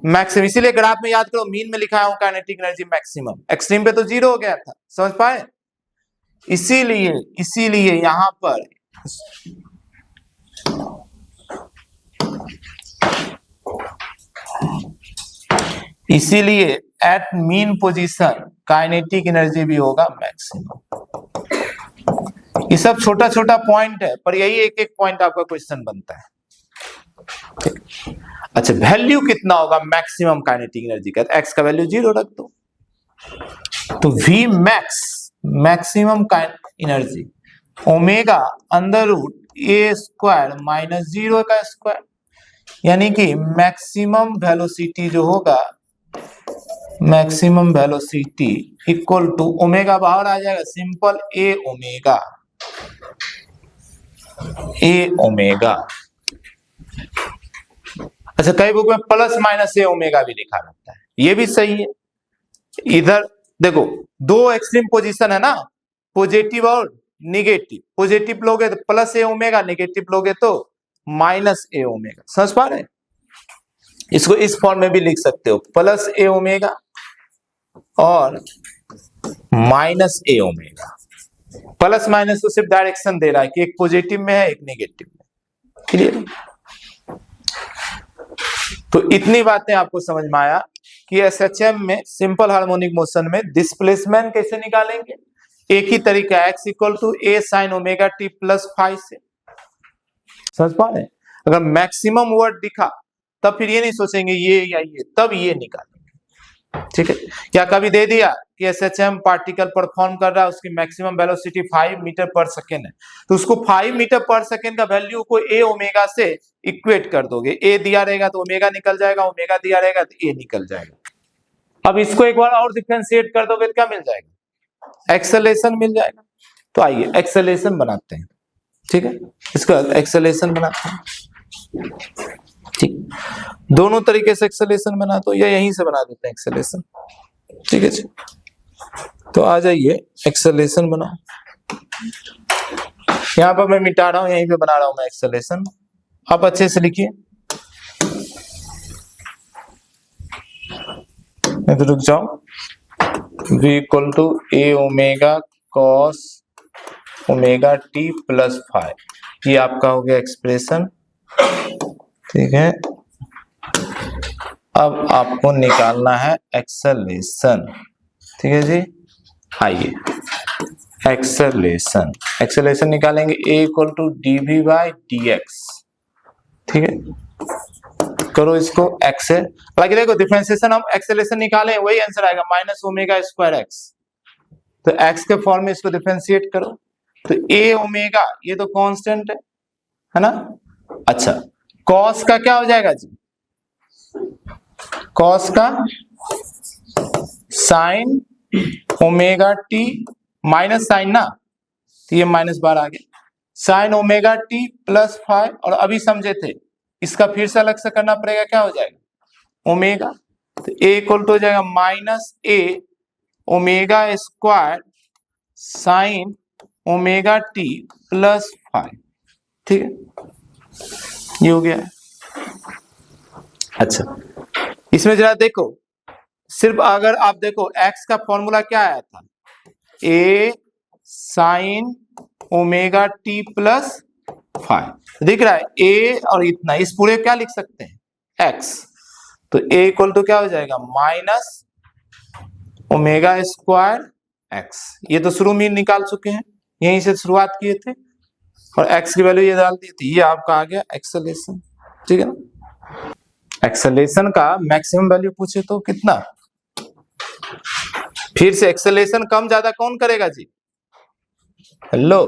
मैक्सिमम, इसीलिए ग्राफ में याद करो मीन में लिखा हूं काइनेटिक एनर्जी मैक्सिमम, एक्सट्रीम पे तो 0 हो गया था। समझ पाए? इसीलिए यहां पर इसीलिए at mean position kinetic energy भी होगा मैक्सिमम। ये सब छोटा छोटा पॉइंट है, पर यही एक एक पॉइंट आपका क्वेश्चन बनता है। अच्छा, वैल्यू कितना होगा मैक्सिमम काइनेटिक एनर्जी का? एक्स का वैल्यू 0 रख दो, तो v max maximum energy omega under root a square minus 0 का स्क्वायर, यानी कि मैक्सिमम वेलोसिटी जो होगा, maximum velocity equal to omega बाहर आ जाएगा, सिंपल ए ओमेगा। अच्छा, कई बुक में प्लस माइनस ए ओमेगा भी लिखा रहता है, ये भी सही है। इधर देखो दो एक्सट्रीम पोजीशन है ना, पॉजिटिव और निगेटिव। पॉजिटिव लोगे तो प्लस ए ओमेगा, निगेटिव लोगे तो माइनस ए ओमेगा। समझ पा रहे हैं? इसको इस फॉर्म में भी लिख सकते हो, प्लस ए ओमेगा और minus a omega. Plus minus तो सिर्फ डायरेक्शन दे रहा है कि एक पॉजिटिव में है एक नेगेटिव में। क्लियर? तो इतनी बातें आपको समझ में आया कि एसएचएम में सिंपल हार्मोनिक मोशन में डिस्प्लेसमेंट कैसे निकालेंगे। एक ही तरीका, x equal to a sine omega T plus five से। समझ पा रहे हैं? अगर मैक्सिमम वर्ड दिखा तब फिर ये नहीं सोचेंगे ये या ये, तब ये निकालेंगे। ठीक है? या कभी दे दिया कि एसएचएम पार्टिकल परफॉर्म कर रहा है, उसकी मैक्सिमम वेलोसिटी 5 मीटर पर सेकेंड है, तो उसको 5 मीटर पर सेकेंड का वैल्यू को ए ओमेगा से इक्वेट कर दोगे। ए दिया रहेगा तो ओमेगा निकल जाएगा, ओमेगा दिया रहेगा तो ए निकल जाएगा। अब इसको एक बार और डिफरेंशिएट कर दोगे तो क्या मिल जाएगा? एक्सेलेरेशन मिल जाएगा। तो आइए एक्सेलेरेशन बनाते हैं। ठीक है, इसका एक्सेलेरेशन बनाते हैं। ठीक, दोनों तरीके से एक्सेलेरेशन बना दो या यहीं से बना देते हैं एक्सेलेरेशन। ठीक है जी, तो आ जाइए एक्सेलेरेशन बनाओ। यहां पर मैं मिटा रहा हूं, यहीं पे बना रहा हूं मैं एक्सेलेरेशन। आप अच्छे से लिखिए, नहीं तो रुक जाओ। v equal to a omega cos omega T plus 5, ये आपका हो गया एक्सप्रेशन। ठीक है, अब आपको निकालना है एक्सेलरेशन। ठीक है जी, आइए एक्सेलरेशन निकालेंगे। A equal to d v by D x. ठीक है, करो इसको एक्स से। हालांकि देखो डिफरेंशिएशन हम एक्सेलरेशन निकाले वही आंसर आएगा, माइनस ओमेगा स्क्वायर एक्स। तो एक्स के फॉर्म में इसको डिफरेंशिएट करो, तो ए ओमेगा ये तो कांस्टेंट है ना। अच्छा, कॉस का क्या हो जाएगा जी? कॉस का sine omega t minus sine ना, तो ये माइनस बार आ गया, साइन ओमेगा टी प्लस 5। और अभी समझे थे, इसका फिर से अलग से करना पड़ेगा, क्या हो जाएगा? ओमेगा। तो ए इक्वल टू हो जाएगा minus a omega square sine omega T plus 5। ठीक है, ये हो गया। अच्छा, इसमें जरा देखो, सिर्फ अगर आप देखो x का फॉर्मूला क्या आया था, a sine omega T plus 5 दिख रहा है, a और इतना, इस पूरे क्या लिख सकते हैं? x। तो a इक्वल टू क्या हो जाएगा? Minus omega square x। ये तो शुरू में निकाल चुके हैं, यहीं से शुरुआत किए थे और x की वैल्यू ये डाल दी थी। ये आपका आ गया एक्सेलरेशन। ठीक है ना? एक्सेलरेशन का मैक्सिमम वैल्यू पूछे तो कितना? फिर से एक्सेलरेशन कम ज्यादा कौन करेगा जी? हेलो,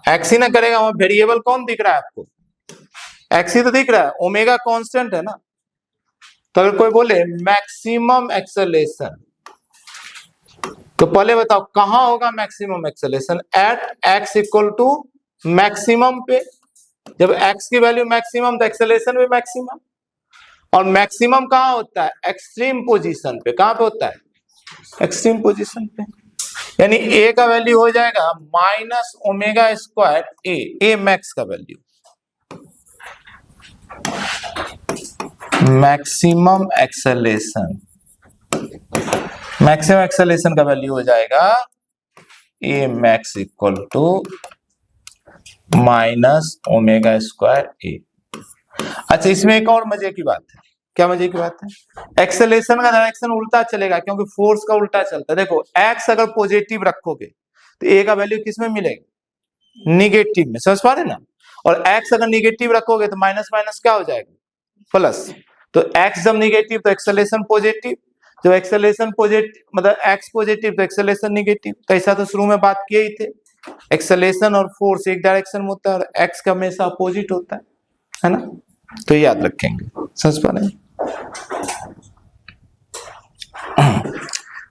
एक्स ही ना करेगा। वहां वेरिएबल कौन दिख रहा है आपको? एक्स ही तो दिख रहा है, ओमेगा कांस्टेंट है ना। तो अगर कोई बोले मैक्सिमम एक्सेलरेशन, तो पहले बताओ कहां होगा maximum acceleration? At x equal to maximum पे। जब एक्स की वैल्यू मैक्सिमम तो एक्सेलरेशन भी मैक्सिमम। और मैक्सिमम कहां होता है? एक्सट्रीम पोजीशन पे। कहां पे होता है? एक्सट्रीम पोजीशन पे। यानी ए का वैल्यू हो जाएगा minus omega square a max का वैल्यू। मैक्सिमम एक्सेलरेशन का वैल्यू हो जाएगा a max equal to minus omega square a. अच्छा, इसमें एक और मजे की बात है। क्या मजे की बात है? एक्सेलरेशन का डायरेक्शन उल्टा चलेगा, क्योंकि फोर्स का उल्टा चलता है। देखो एक्स अगर पॉजिटिव रखोगे तो ए का वैल्यू किस में मिलेगा? निगेटिव में, समझ पा रहे ना। और x अगर निगेटिव रखोगे तो माइनस माइनस क्या हो जाएगा, प्लस। तो x जब निगेटिव तो एक्सेलरेशन पॉजिटिव, जो एक्सेलरेशन पॉजिटिव मतलब x पॉजिटिव तो एक्सेलरेशन निगेटिव। तो ऐसा तो शुरू में बात किए ही थे, एक्सेलरेशन और फोर्स एक डायरेक्शन में होता है और x का हमेशा अपोजिट होता है ना। तो याद रखेंगे, समझ पा रहे हैं।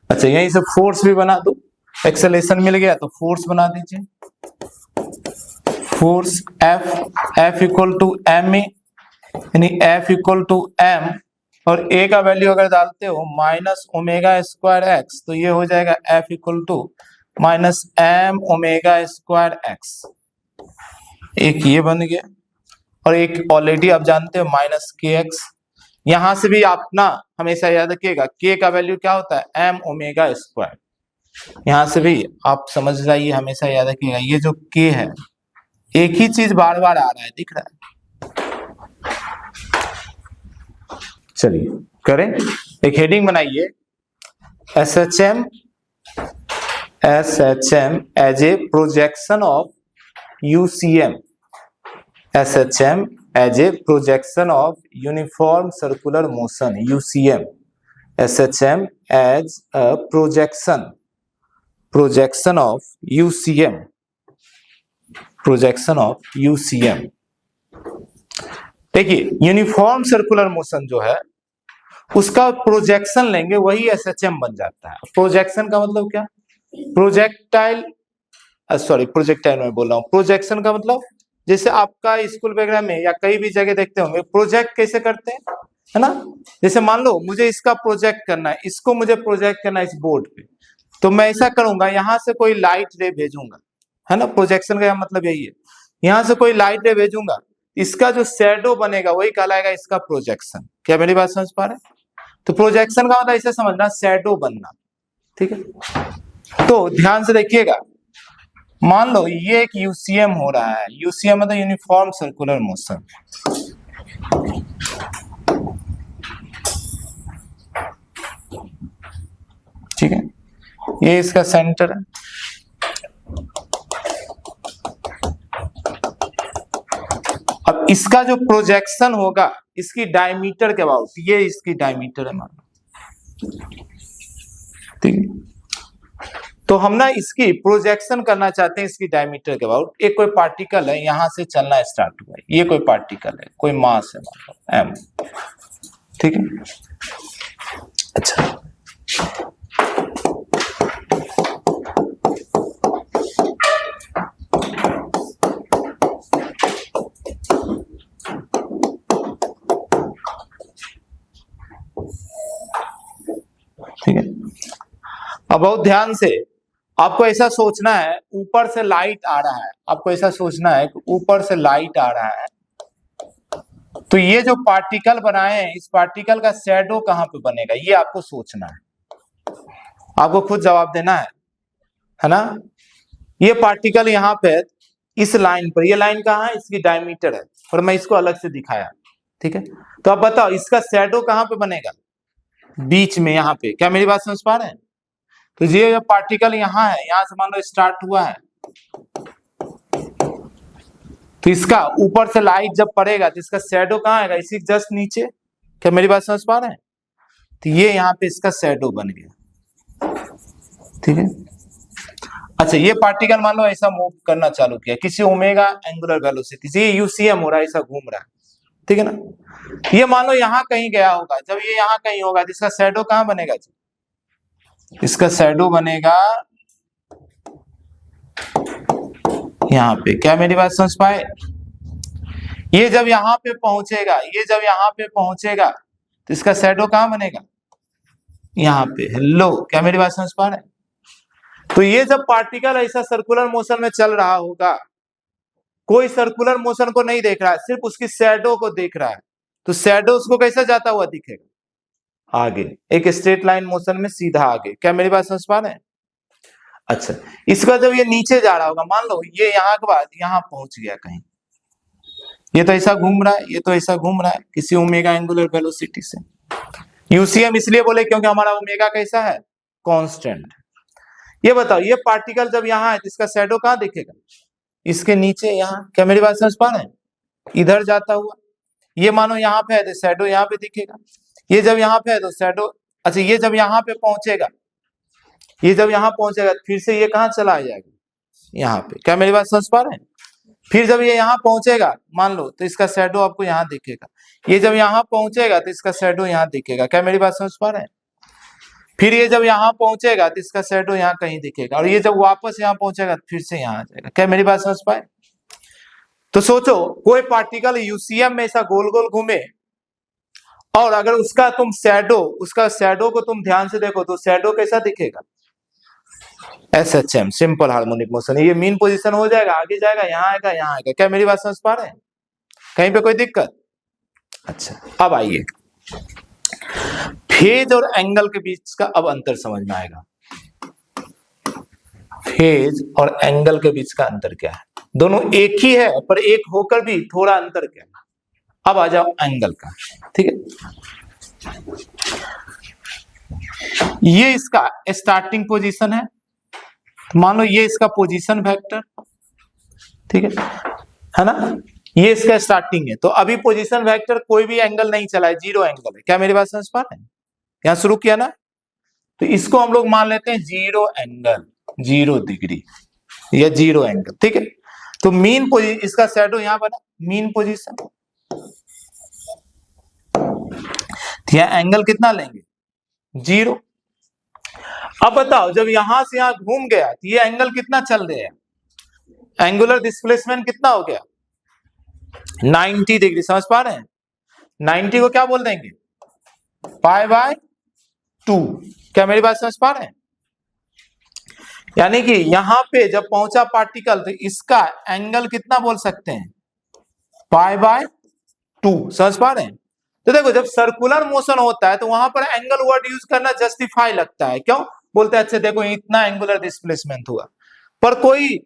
अच्छा यहीं से फोर्स भी बना दो, एक्सेलरेशन मिल गया तो फोर्स बना दीजिए, force F equal to m a, यानी F इक्वल टू एम, और A का वैल्यू अगर डालते हो माइनस ओमेगा स्क्वायर एक्स, तो ये हो जाएगा F equal to minus m omega square x. एक ये बन गया, और एक ऑलरेडी आप जानते हो माइनस के एक्स। यहां से भी आप ना हमेशा याद रखिएगा K का वैल्यू क्या होता है, एम ओमेगा स्क्वायर। यहां से भी आप समझ जाइए, हमेशा याद रखिएगा ये जो K है, एक ही चीज बार बार आ रहा है, दिख रहा है। चलिए करें, एक हेडिंग बनाइए, SHM as a projection of UCM, SHM as a projection of uniform circular motion, UCM, SHM as a projection of UCM, projection of UCM। देखिए यूनिफॉर्म सर्कुलर मोशन जो है उसका प्रोजेक्शन लेंगे, वही SHM बन जाता है। प्रोजेक्शन का मतलब क्या, प्रोजेक्टाइल, सॉरी प्रोजेक्टाइल मैं बोल रहा हूँ, प्रोजेक्शन का मतलब जैसे आपका स्कूल वगैरह में या कई भी जगह देखते होंगे, प्रोजेक्ट कैसे करते हैं, है ना। जैसे मान लो मुझे इसका प्रोजेक्ट करना है, इसको मुझे प्रोजेक्ट करना है इस बोर्ड पे, तो मैं ऐसा करूंगा, यहां से कोई लाइट रे भेजूंगा, है ना। प्रोजेक्शन का मतलब यही है, यहां से कोई लाइट रे भेजूंगा, इसका जो शैडो बनेगा वही कहलाएगा इसका प्रोजेक्शन। क्या मेरी बात समझ पा रहे हैं? तो प्रोजेक्शन का मतलब इसे समझना, शैडो बनना, ठीक है। तो ध्यान से देखिएगा, मान लो ये एक यूसीएम हो रहा है, यूसीएम मतलब यूनिफॉर्म सर्कुलर मोशन, ठीक है, ये इसका सेंटर है। अब इसका जो प्रोजेक्शन होगा इसकी डायमीटर के अबाउट, ये इसकी डायमीटर है मान लो, ठीक है। तो हम ना इसकी प्रोजेक्शन करना चाहते हैं इसकी डायमीटर के अबाउट। एक कोई पार्टिकल है, यहां से चलना स्टार्ट हुआ है, ये कोई पार्टिकल है, कोई मास है मान लो एम, ठीक है। अच्छा ठीक है, अब बहुत ध्यान से आपको ऐसा सोचना है, ऊपर से लाइट आ रहा है, आपको ऐसा सोचना है कि ऊपर से लाइट आ रहा है, तो ये जो पार्टिकल बनाए हैं, इस पार्टिकल का शैडो कहां पे बनेगा, ये आपको सोचना है, आपको खुद जवाब देना है ना। ये पार्टिकल यहाँ पे इस लाइन पर, ये लाइन कहाँ है, इसकी डायमीटर है, और मैं इसको अलग से दिखाया, ठीक है। तो अब बताओ इसका शैडो कहां पे बनेगा, बीच में यहाँ पे। क्या मेरी बात समझ पा रहे हैं? तो ये पार्टिकल यहाँ है, यहां से मान लो स्टार्ट हुआ है, तो इसका ऊपर से लाइट जब पड़ेगा तो इसका शैडो कहाँ आएगा, इसी जस्ट नीचे। क्या मेरी बात समझ पा रहे हैं? तो ये यहाँ पे इसका शैडो बन गया, ठीक है। अच्छा ये पार्टिकल मान लो ऐसा मूव करना चालू किया किसी ओमेगा एंगुलर वेलोसिटी से, ये यूसीएम हो रहा है, ऐसा घूम रहा है, ठीक है ना। ये मान लो यहाँ कहीं गया होगा, जब ये यहाँ कहीं होगा तो इसका शैडो कहाँ बनेगा जी, इसका शैडो बनेगा यहाँ पे। क्या मेरी बात समझ पाए? ये जब यहाँ पे पहुंचेगा, ये जब यहाँ पे पहुंचेगा तो इसका शैडो कहाँ बनेगा, यहाँ पे। हेलो, क्या मेरी बात समझ पा रहे हैं? तो ये जब पार्टिकल ऐसा सर्कुलर मोशन में चल रहा होगा, कोई सर्कुलर मोशन को नहीं देख रहा है, सिर्फ उसकी शैडो को देख रहा है, तो शैडो उसको कैसा जाता हुआ दिखेगा, आगे, एक स्ट्रेट लाइन मोशन में सीधा आगे। क्या मेरी बात समझ पा रहे हैं? अच्छा इसका जब ये नीचे जा रहा होगा, मान लो ये यहाँ के बाद यहाँ पहुंच गया कहीं, ये तो ऐसा घूम रहा है, ये तो ऐसा घूम रहा है किसी ओमेगा एंगुलर वेलोसिटी से। यूसीएम इसलिए बोले क्योंकि हमारा ओमेगा कैसा है, कांस्टेंट। ये बताओ ये पार्टिकल जब यहाँ है तो इसका शैडो कहाँ दिखेगा, इसके नीचे यहाँ, क्या मेरी बात समझ पा रहे हैं? इधर जाता हुआ, ये मानो यहाँ पे है तो शैडो यहाँ पे दिखेगा, ये जब यहाँ पे है तो शैडो, अच्छा ये जब यहाँ पे पहुंचेगा, ये जब यहाँ पहुंचेगा फिर से ये कहाँ चला जाएगा, यहाँ पे, क्या मेरी बात समझ पा रहे हैं? फिर जब ये यहाँ पहुंचेगा मान लो तो इसका शैडो आपको यहाँ दिखेगा, ये जब यहाँ पहुंचेगा तो इसका शैडो यहाँ दिखेगा, क्या मेरी बात समझ पा रहे हैं? फिर ये जब यहाँ पहुंचेगा तो इसका शैडो यहाँ कहीं दिखेगा, और ये जब वापस यहाँ पहुंचेगा तो फिर से यहाँ आ जाएगा, क्या मेरी बात समझ पाए? तो सोचो कोई पार्टिकल यूसीएम में ऐसा गोल गोल घूमे, और अगर उसका तुम शैडो, उसका शैडो को तुम ध्यान से देखो तो शैडो कैसा दिखेगा? SHM, simple harmonic motion. ये मीन पोजीशन हो जाएगा, आगे जाएगा, यहाँ आएगा, यहाँ आएगा, क्या मेरी बात समझ पा रहे हैं? कहीं पे कोई दिक्कत? अच्छा, अब आइए फेज और एंगल के बीच का अब अंतर समझ में आएगा। फेज और एंगल के बीच का अंतर क्या है? दोनों एक ही है पर एक होकर भी थोड़ा अंतर क्या है? अब आ जाओ एंगल का, ठीक है। ये इसका स्टार्टिंग पोजीशन मान लो ये इसका पोजीशन वेक्टर, ठीक है ना, ये इसका स्टार्टिंग है, तो अभी पोजीशन वेक्टर कोई भी एंगल नहीं चला है, 0 एंगल है, क्या मेरी बात समझ पा रहे हैं? यहां शुरू किया ना, तो इसको हम लोग मान लेते हैं 0 एंगल, 0 डिग्री या 0 एंगल, ठीक है। तो मीन पोजीशन, इसका शैडो यहां बना, मीन पोजीशन, यहां एंगल कितना लेंगे? 0। अब बताओ जब यहां से यहां घूम गया तो ये एंगल कितना चल रहा है? एंगुलर डिस्प्लेसमेंट कितना हो गया? 90 डिग्री, समझ पा रहे हैं? 90 को क्या बोल देंगे? π/2, क्या मेरी बात समझ पा रहे हैं? यानी कि यहां पे जब पहुंचा पार्टिकल तो इसका एंगल कितना बोल सकते हैं? π/2, समझ पा रहे हैं? तो देखो जब सर्कुलर मोशन होता है तो वहां पर एंगल वर्ड यूज करना जस्टिफाई लगता है, क्यों बोलते हैं? अच्छा देखो इतना एंगुलर डिस्प्लेसमेंट हुआ, पर कोई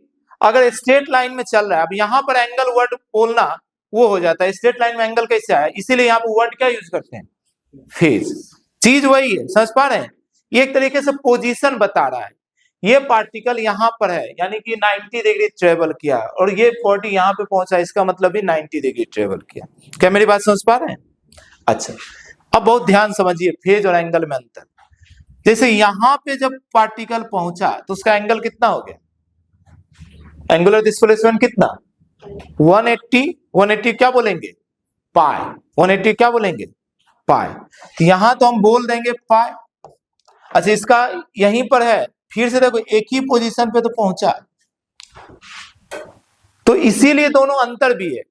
अगर स्ट्रेट लाइन में चल रहा है, अब यहां पर एंगल वर्ड बोलना वो हो जाता है, स्ट्रेट लाइन में एंगल कैसे आया, इसीलिए यहाँ पर वर्ड क्या यूज करते हैं? फेज। चीज वही है, समझ पा रहे हैं? ये एक तरीके से पोजीशन बता रहा है, ये पार्टिकल यहाँ पर है यानी कि 90 डिग्री ट्रेवल किया, और ये 40 यहाँ पे पहुंचा, इसका मतलब भी 90 डिग्री ट्रेवल किया, क्या मेरी बात समझ पा रहे हैं? अच्छा, अब बहुत ध्यान समझिए फेज और एंगल में अंतर। जैसे यहां पे जब पार्टिकल पहुंचा तो उसका एंगल कितना हो गया? एंगुलर डिस्प्लेसमेंट कितना? 180 क्या बोलेंगे? पाई। 180 क्या बोलेंगे? पाई। तो यहां तो हम बोल देंगे पाई। अच्छा, इसका यहीं पर है, फिर से देखो एक ही पोजीशन पे तो पहुंचा, तो इसीलिए दोनों अंतर भी है,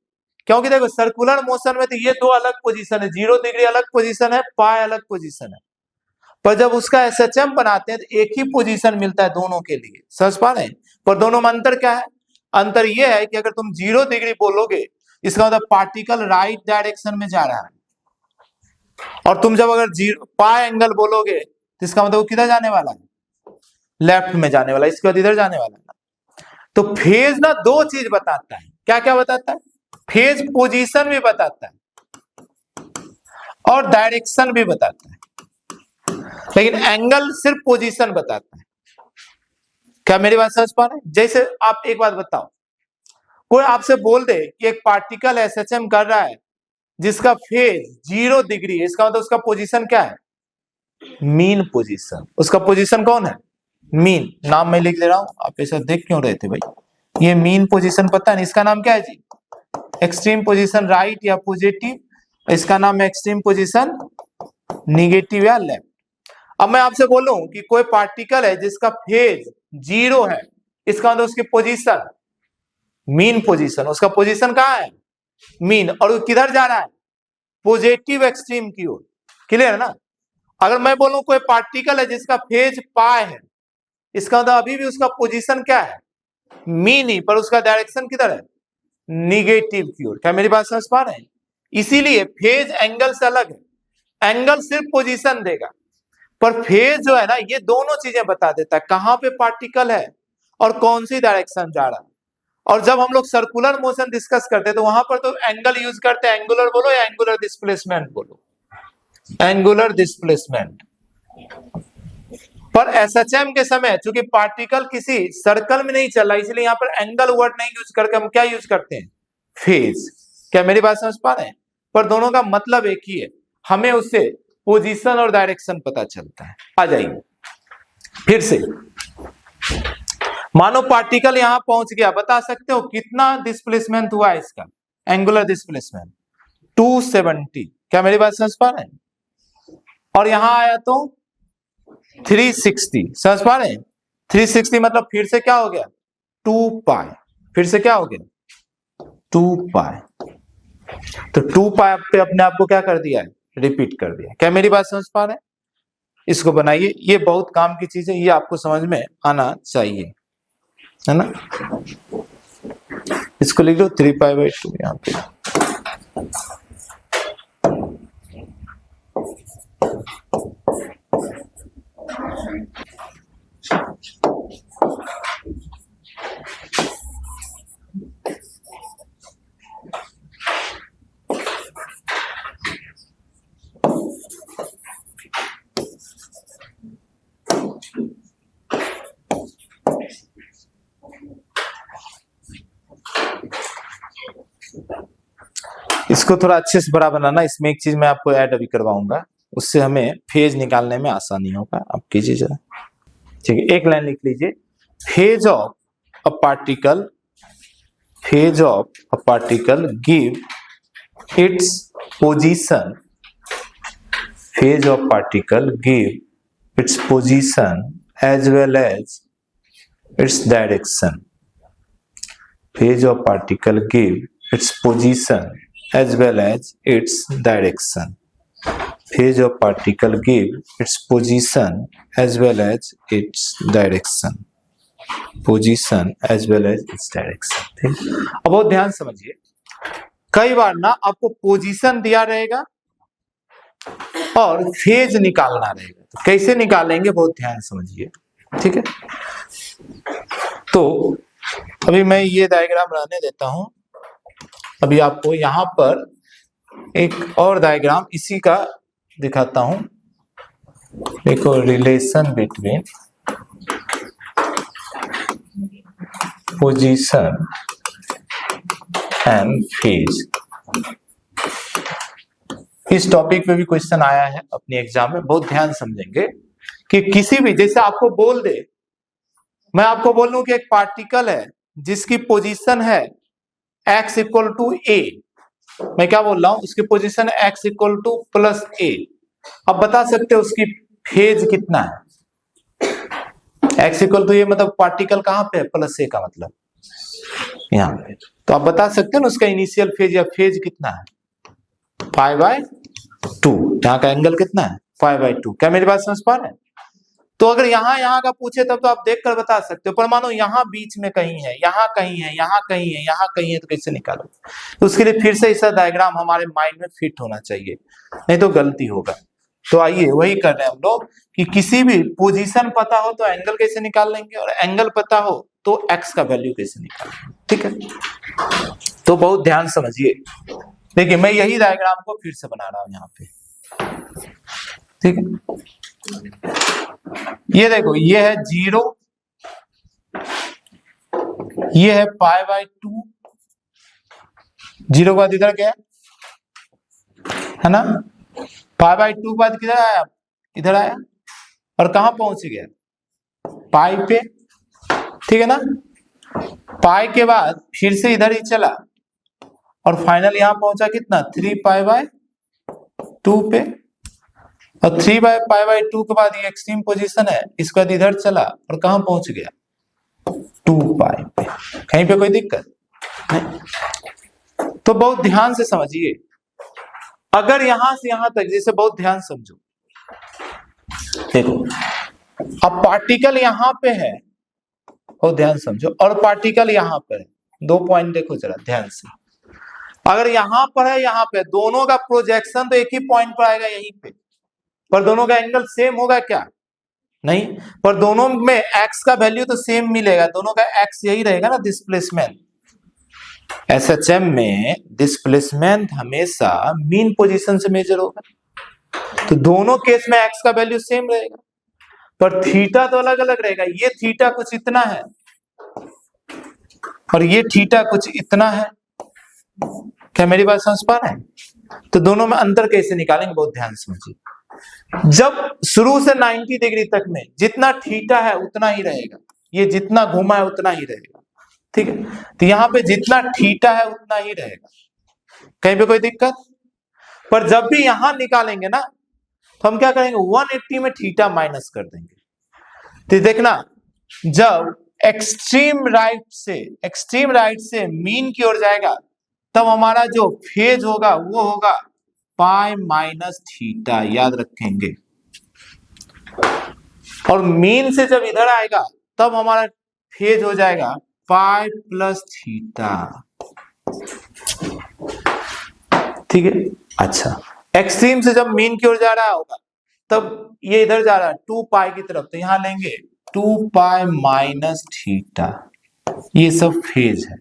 क्योंकि देखो सर्कुलर मोशन में तो ये दो अलग पोजीशन है, 0 डिग्री अलग पोजीशन है, पाई अलग पोजीशन है, पर जब उसका SHM बनाते हैं तो एक ही पोजीशन मिलता है दोनों के लिए, समझ पा रहे हैं? पर दोनों में अंतर क्या है? अंतर यह है कि अगर तुम 0 डिग्री बोलोगे इसका मतलब पार्टिकल राइट डायरेक्शन में जा रहा है, और तुम जब अगर पाई एंगल बोलोगे तो इसका मतलब किधर जाने वाला है? लेफ्ट में जाने वाला है, इसके बाद इधर जाने वाला है। तो फेज ना दो चीज बताता है, क्या क्या बताता है? फेज पोजीशन भी बताता है और डायरेक्शन भी बताता है, लेकिन एंगल सिर्फ पोजीशन बताता है, क्या मेरी बात समझ पा रहे हैं? जैसे आप एक बात बताओ, कोई आपसे बोल दे कि एक पार्टिकल SHM कर रहा है जिसका फेज 0 डिग्री है, इसका मतलब उसका पोजीशन क्या है? Mean position. उसका पोजीशन कौन है? मीन। नाम मैं लिख दे रहा हूं, आप ऐसा देख क्यों रहे थे भाई? ये मीन पोजीशन पता है, इसका नाम क्या है जी? एक्सट्रीम पोजीशन राइट या पॉजिटिव, इसका नाम है एक्सट्रीम पोजीशन निगेटिव या लेफ्ट। अब मैं आपसे बोलूं कि कोई पार्टिकल है जिसका फेज 0 है, इसका मतलब उसकी पोजीशन मीन पोजीशन, उसका पोजीशन कहां है? मीन। और वो किधर जा रहा है? पॉजिटिव एक्सट्रीम की ओर। क्लियर है ना? अगर मैं बोलूं कोई पार्टिकल है जिसका फेज पाई है, इसका मतलब अभी भी उसका पोजीशन क्या है? मीन ही, पर उसका डायरेक्शन किधर है? निगेटिव की ओर। क्या मेरी बात समझ पा रहे हैं? इसीलिए फेज एंगल से अलग है, एंगल सिर्फ पोजीशन देगा, पर फेज जो है ना ये दोनों चीजें बता देता है, कहां पे पार्टिकल है और कौन सी डायरेक्शन जा रहा है। और जब हम लोग सर्कुलर मोशन डिस्कस करते हैं तो वहां पर तो एंगल यूज करते हैं, एंगुलर बोलो या एंगुलर डिस्प्लेसमेंट बोलो, एंगुलर डिस्प्लेसमेंट। पर एसएचएम के समय चूंकि पार्टिकल किसी सर्कल में नहीं चल रहा, इसलिए यहाँ पर एंगल वर्ड नहीं यूज करके हम क्या यूज करते हैं, फेज। क्या मेरी बात समझ पा रहे हैं? पर दोनों का मतलब एक ही है, हमें उससे पोजीशन और डायरेक्शन पता चलता है। आ जाइए फिर से, मानो पार्टिकल यहां पहुंच गया, बता सकते हो कितना डिस्प्लेसमेंट हुआ है इसका, एंगुलर डिस्प्लेसमेंट 270। क्या मेरी बात समझ पा रहे हैं? और यहां आया तो 360, समझ पा रहे हैं? 360 मतलब फिर से क्या हो गया, 2 पाई, फिर से क्या हो गया 2 पाई। तो 2 पाई पे अपने आप को क्या कर दिया है, रिपीट कर दिया। क्या मेरी बात समझ पा रहे हैं? इसको बनाइए, ये बहुत काम की चीज है, ये आपको समझ में आना चाहिए, है ना। इसको लिख दो 3 पाई बाई 2 यहाँ पे। इसको थोड़ा अच्छे से बड़ा बनाना, इसमें एक चीज मैं आपको ऐड अभी करवाऊंगा, उससे हमें फेज निकालने में आसानी होगा। आप कीजिए जरा, ठीक है। एक लाइन लिख लीजिए, phase of a particle, phase of a particle give its position, phase of particle give its position as well as its direction, phase of particle give its position as well as its direction, phase of particle give its position as well as its direction, position as well as its direction। ठीक, अब बहुत ध्यान समझिए, कई बार ना आपको position दिया रहेगा और फेज निकालना रहेगा, तो कैसे निकालेंगे बहुत ध्यान समझिए, ठीक है। तो अभी मैं ये डायग्राम रहने देता हूं, अभी आपको यहां पर एक और डायग्राम इसी का दिखाता हूं। देखो, relation between position and phase, इस टॉपिक पे भी क्वेश्चन आया है अपने एग्जाम में, बहुत ध्यान समझेंगे कि किसी भी, जैसे आपको बोल दे, मैं आपको बोल लूं कि एक पार्टिकल है जिसकी पोजीशन है x इक्वल टू ए, मैं क्या बोल रहा हूं, उसकी position x equal to plus a. अब बता सकते हो उसकी फेज कितना है, x इक्वल टू ए मतलब पार्टिकल कहां पे है, प्लस ए का मतलब यहां पे। तो आप बता सकते हो ना उसका इनिशियल फेज या फेज कितना है, 5/2। यहाँ का एंगल कितना है, 5/2। क्या मेरी बात समझ पा रहे हैं? तो अगर यहाँ का पूछे तब तो आप देख कर बता सकते हो, पर मानो यहाँ बीच में कहीं है, यहाँ कहीं है, यहाँ कहीं है, यहाँ कहीं है, तो कैसे निकालो? तो उसके लिए फिर से ऐसा डायग्राम हमारे माइंड में फिट होना चाहिए, नहीं तो गलती होगा। तो आइए वही कर रहे हैं हम लोग कि किसी भी पोजीशन पता हो तो एंगल कैसे निकाल लेंगे, और एंगल पता हो तो एक्स का वैल्यू कैसे निकालेंगे, ठीक है। तो बहुत ध्यान समझिए, देखिए मैं यही डायग्राम को फिर से बना रहा हूं यहाँ पे, ठीक है। ये देखो, ये है 0, ये है π/2, 0 के बाद इधर क्या है ना, π/2 के बाद किधर आया, इधर आया, और कहां पहुंच गया, पाई पे, ठीक है ना। पाई के बाद फिर से इधर ही चला और फाइनल यहां पहुंचा कितना, 3π/2 पे, और 3π/2 के बाद ये एक्सट्रीम पोजीशन है, इसके बाद इधर चला और कहां पहुंच गया, 2 पाई पे। कहीं पे कोई दिक्कत नहीं? तो बहुत ध्यान से समझिए, अगर यहां से यहां तक, जैसे बहुत ध्यान समझो, देखो अब पार्टिकल यहां पे है, बहुत ध्यान समझो, और पार्टिकल यहां पर है, 2 पॉइंट देखो जरा ध्यान से। अगर यहां पर है, यहां पे, दोनों का प्रोजेक्शन तो एक ही पॉइंट पर आएगा यहीं पे, पर दोनों का एंगल सेम होगा क्या, नहीं, पर दोनों में x का वैल्यू तो सेम मिलेगा, दोनों का x यही रहेगा ना, डिस्प्लेसमेंट। एसएचएम में डिस्प्लेसमेंट हमेशा मीन पोजीशन से मेजर होगा, तो दोनों केस में x का वैल्यू सेम रहेगा। पर थीटा तो अलग अलग रहेगा। ये थीटा कुछ इतना है और ये थीटा कुछ इतना है। क्या मेरी बात समझ पा रहे हैं? तो दोनों में अंतर कैसे निकालेंगे, बहुत ध्यान से समझिए। जब शुरू से 90 डिग्री तक में जितना थीटा है उतना ही रहेगा, ये जितना घुमा है उतना ही रहेगा, ठीक है। तो यहाँ पे जितना थीटा है उतना ही रहेगा, कहीं पे कोई दिक्कत। पर जब भी यहां निकालेंगे ना तो हम क्या करेंगे, 180 में थीटा माइनस कर देंगे। तो देखना, जब एक्सट्रीम राइट से मीन की ओर जाएगा तब हमारा जो फेज होगा वो होगा पाई माइनस थीटा, याद रखेंगे। और मीन से जब इधर आएगा तब हमारा फेज हो जाएगा पाई प्लस थीटा, ठीक है। अच्छा, एक्सट्रीम से जब मीन की ओर जा रहा होगा तब ये इधर जा रहा है 2 पाई की तरफ, तो यहां लेंगे 2 पाई माइनस थीटा। ये सब फेज है,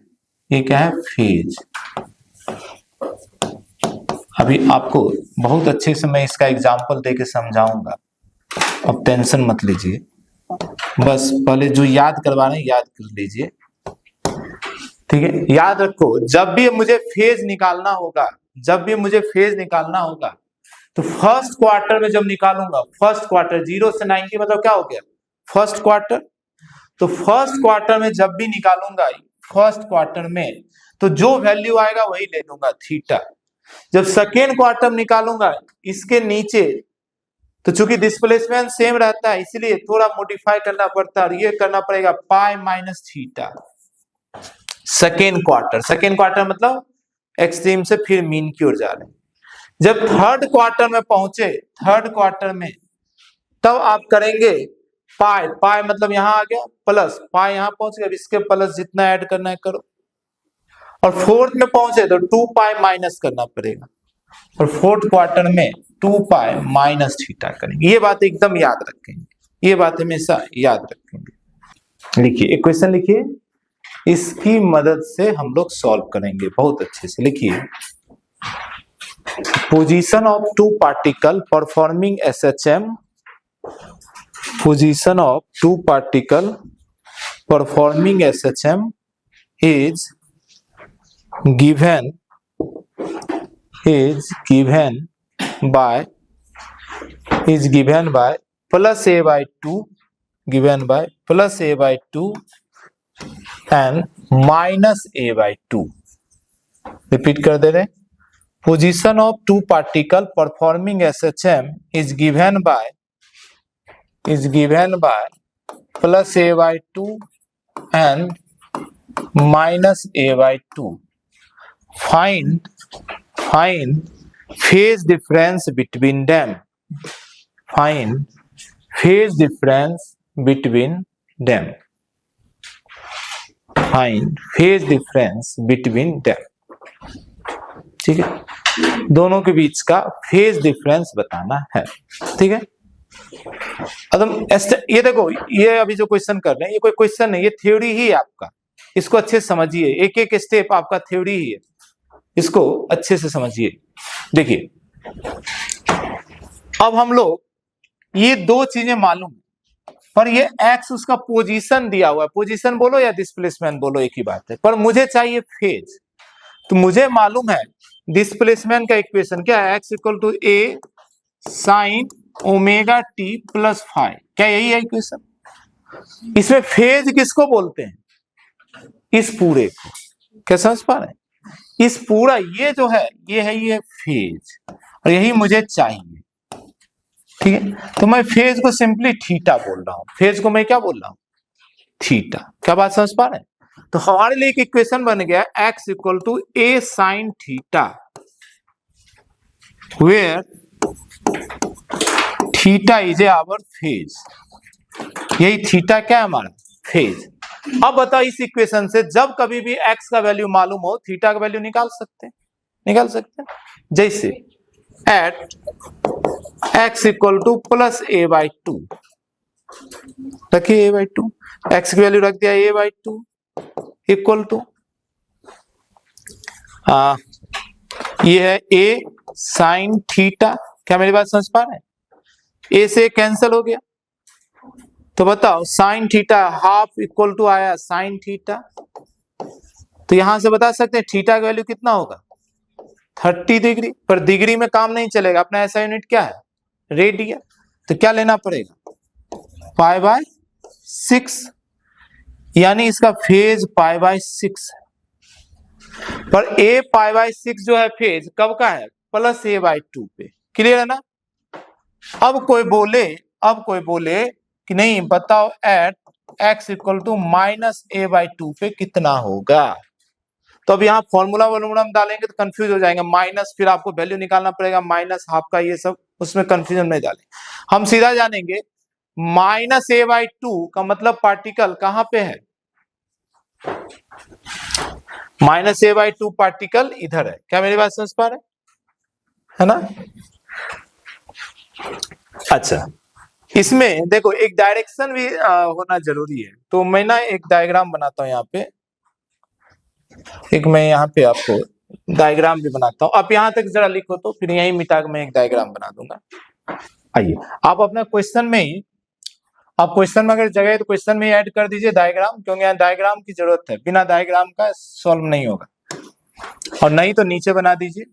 ये क्या है, फेज। अभी आपको बहुत अच्छे से मैं इसका एग्जाम्पल देके समझाऊंगा, अब टेंशन मत लीजिए, बस पहले जो याद करवा रहे हैं याद कर लीजिए, ठीक है। याद रखो, जब भी मुझे फेज निकालना होगा तो फर्स्ट क्वार्टर में जब निकालूंगा, फर्स्ट क्वार्टर 0 से 90 मतलब क्या हो गया, फर्स्ट क्वार्टर। तो फर्स्ट क्वार्टर में जब भी निकालूंगा, फर्स्ट क्वार्टर में तो जो वैल्यू आएगा वही ले लूंगा, थीटा। जब सेकेंड क्वार्टर में निकालूंगा इसके नीचे, तो चूंकि डिस्प्लेसमेंट सेम रहता है इसलिए थोड़ा मॉडिफाई करना पड़ता है, और ये करना पड़ेगा pi minus theta. Second quarter मतलब एक्सट्रीम से फिर मीन की ओर जा रहे हैं। जब थर्ड क्वार्टर में पहुंचे, तब आप करेंगे पाई मतलब यहां आ गया प्लस, पाई यहां पहुंच गया, इसके प्लस जितना ऐड करना है करो। और फोर्थ में पहुंचे तो 2 पाई माइनस करना पड़ेगा, और फोर्थ क्वार्टर में 2 पाई माइनस थीटा करेंगे। ये बात एकदम याद रखेंगे, ये बात हमेशा याद रखेंगे। लिखिए, एक क्वेश्चन लिखिए, इसकी मदद से हम लोग सॉल्व करेंगे बहुत अच्छे से। लिखिए, position of 2 particle performing SHM, position of 2 particle performing SHM is given by plus a by 2, given by plus a by 2 and minus a by 2। Repeat कर दे रहे, position of 2 particle performing SHM is given by plus a by 2 and minus a by 2। Find phase difference between them। Find phase difference between them। Find phase difference between them। ठीक है, दोनों के बीच का phase difference बताना है, ठीक है। ये देखो, ये अभी जो क्वेश्चन कर रहे हैं ये कोई क्वेश्चन नहीं, ये थ्योरी ही है आपका, इसको अच्छे से समझिए, एक एक स्टेप आपका थ्योरी ही है, इसको अच्छे से समझिए। देखिए, अब हम लोग ये दो चीजें मालूम है, पर ये एक्स उसका पोजीशन दिया हुआ है, पोजीशन बोलो या डिस्प्लेसमेंट बोलो एक ही बात है, पर मुझे चाहिए फेज। तो मुझे मालूम है डिस्प्लेसमेंट का इक्वेशन क्या है, x equal to a sine omega T plus five, क्या यही है इक्वेशन। इसमें फेज किसको बोलते हैं, इस पूरे को, क्या समझ पा रहे हैं, इस पूरा ये जो है ये फेज, और यही मुझे चाहिए, ठीक है। तो मैं फेज को सिंपली थीटा बोल रहा हूं, फेज को मैं क्या बोल रहा हूं, थीटा। क्या बात समझ पा रहे हैं। तो हमारे लिए एक इक्वेशन बन गया x equal to a sine theta, where theta is our phase. यही थीटा क्या है हमारा फेज। अब बताओ इस इक्वेशन से जब कभी भी एक्स का वैल्यू मालूम हो थीटा का वैल्यू निकाल सकते हैं। जैसे at x equal to plus a by 2, रखिए ए बाई 2, एक्स की वैल्यू रख दिया ए बाई 2 इक्वल टू ये है ए साइन थीटा। क्या मेरी बात समझ पा रहे हैं, ए से कैंसिल हो गया, तो बताओ sine theta half equal to आया साइन थीटा, तो यहां से बता सकते हैं थीटा का वैल्यू कितना होगा 30 डिग्री, पर डिग्री में काम नहीं चलेगा, अपना ऐसा यूनिट क्या है रेडियन, तो क्या लेना पड़ेगा π/6, यानी इसका फेज π/6 है, पर a π/6 जो है फेज कब का है +a/2 पे, क्लियर है ना। अब कोई बोले कि नहीं बताओ eight x equal to -a/2 पे कितना होगा, तो अब यहाँ फॉर्मूला हम डालेंगे तो कंफ्यूज हो जाएंगे, माइनस फिर आपको वैल्यू निकालना पड़ेगा माइनस हाफ का, ये सब उसमें कंफ्यूजन नहीं डालेंगे, हम सीधा जानेंगे -a/2 का मतलब पार्टिकल कहां पे है, -a/2 पार्टिकल इधर है, क्या मेरी बात समझ पा रहे है ना। अच्छा इसमें देखो एक डायरेक्शन भी होना जरूरी है, तो मैं ना एक डायग्राम बनाता हूं यहाँ पे, मैं यहाँ पे आपको डायग्राम भी बनाता हूं, आप यहाँ तक जरा लिखो तो फिर यही मिटा के मैं एक डायग्राम बना दूंगा। आइए आप अपना क्वेश्चन में ही, आप क्वेश्चन में अगर जगह है तो क्वेश्चन में ऐड कर दीजिए डायग्राम, क्योंकि यहाँ डायग्राम की जरूरत है, बिना डायग्राम का सॉल्व नहीं होगा, और नहीं तो नीचे बना दीजिए।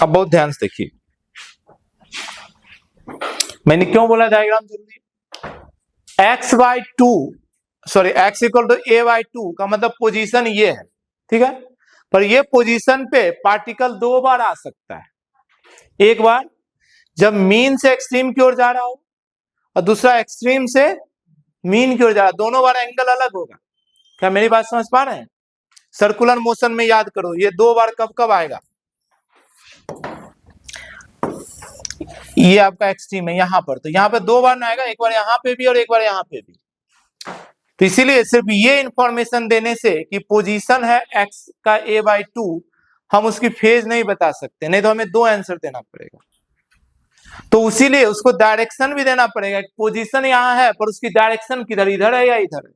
अब बहुत ध्यान से देखिए, मैंने क्यों बोला डायग्राम जरूरी है, x इक्वल टू a/2 का मतलब पोजीशन ये है, ठीक है, पर ये पोजीशन पे पार्टिकल दो बार आ सकता है, एक बार जब मीन से एक्सट्रीम की ओर जा रहा हो और दूसरा एक्सट्रीम से मीन की ओर जा रहा, दोनों बार एंगल अलग होगा, क्या मेरी बात समझ पा रहे हैं। सर्कुलर मोशन में याद करो ये दो बार कब कब आएगा, ये आपका एक्सट्रीम है यहाँ पर, तो यहाँ पे दो बार ना आएगा, एक बार यहाँ पे भी और एक बार यहाँ पे भी, तो इसीलिए सिर्फ ये इंफॉर्मेशन देने से कि पोजीशन है x का a/2 हम उसकी फेज नहीं बता सकते, नहीं तो हमें दो आंसर देना पड़ेगा, तो इसीलिए उसको डायरेक्शन भी देना पड़ेगा, पोजीशन यहाँ है पर उसकी डायरेक्शन किधर, इधर है या इधर है,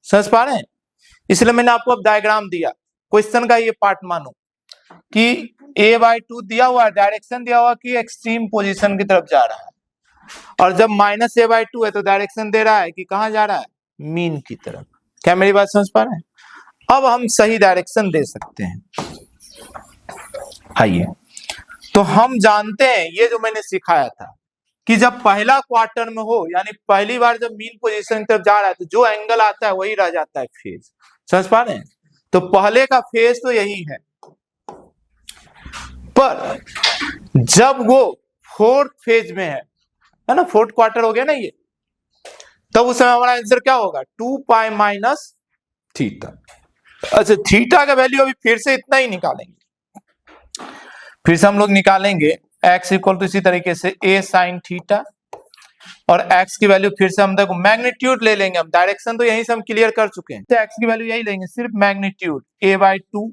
समझ पा रहे हैं। इसलिए मैंने आपको अब डायग्राम दिया, क्वेश्चन का ये पार्ट मानो कि a/2 दिया हुआ है, डायरेक्शन दिया हुआ कि एक्सट्रीम पोजीशन की तरफ जा रहा है, और जब -a/2 है तो डायरेक्शन दे रहा है कि कहां जा रहा है मीन की तरफ, क्या मेरी बात समझ पा रहे हैं। अब हम सही डायरेक्शन दे सकते हैं, आइए तो हम जानते हैं ये जो मैंने सिखाया था कि जब पहला क्वार्टर में हो, यानी पहली बार जब मीन पोजीशन की तरफ जा रहा है तो जो एंगल आता है वही रह जाता है फेज, समझ पा रहे हैं, तो पहले का फेज तो यही है, पर जब वो फोर्थ फेज में है ना, फोर्थ क्वार्टर हो गया ना ये, तब उस समय हमारा आंसर क्या होगा 2π - थीटा। अच्छा थीटा का वैल्यू अभी फिर से इतना ही निकालेंगे, फिर से हम लोग निकालेंगे x इक्वल टू इसी तरीके से a sin थीटा, और x की वैल्यू फिर से हम देखो मैग्नीट्यूड ले लेंगे, हम डायरेक्शन तो यहीं से हम क्लियर कर चुके हैं, तो x की वैल्यू यही लेंगे, सिर्फ magnitude a/2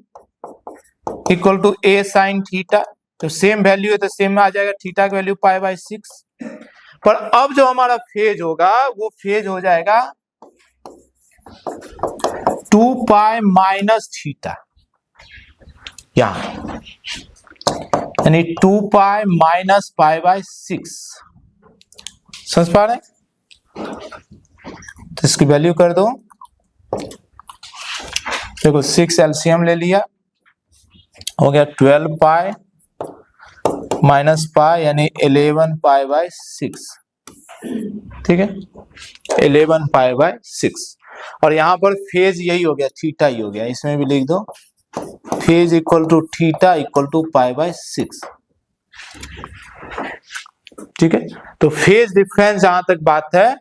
equal to a sin theta, तो सेम वैल्यू है तो सेम में आ जाएगा, थीटा की वैल्यू π/6, पर अब जो हमारा फेज होगा वो फेज हो जाएगा 2π - थीटा, यहां यानी 2π - π/6, समझ पा रहे हैं, तो इसकी वैल्यू कर दो, देखो 6 एलसीएम ले लिया, हो गया 12π - π यानी 11π/6, ठीक है 11π/6, और यहां पर फेज यही हो गया थीटा ही हो गया, इसमें भी लिख दो phase equal to theta equal to π/6, ठीक है। तो फेज डिफरेंस जहां तक बात है,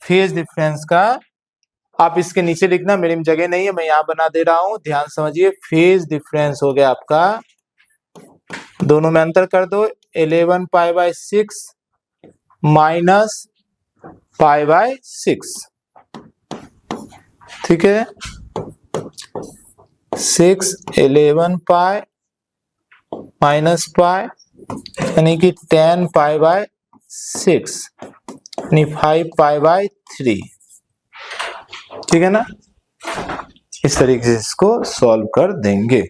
फेज डिफरेंस का आप इसके नीचे लिखना, मेरी जगह नहीं है मैं यहां बना दे रहा हूं, ध्यान समझिए, फेज डिफरेंस हो गया आपका, दोनों में अंतर कर दो 11π/6 - π/6, ठीक है, 6 11 पाई माइनस पाई यानी कि 10 पाई बाय 6 यानी 5 पाई बाय 3। ठीक है ना, इस तरीके से इसको सॉल्व कर देंगे।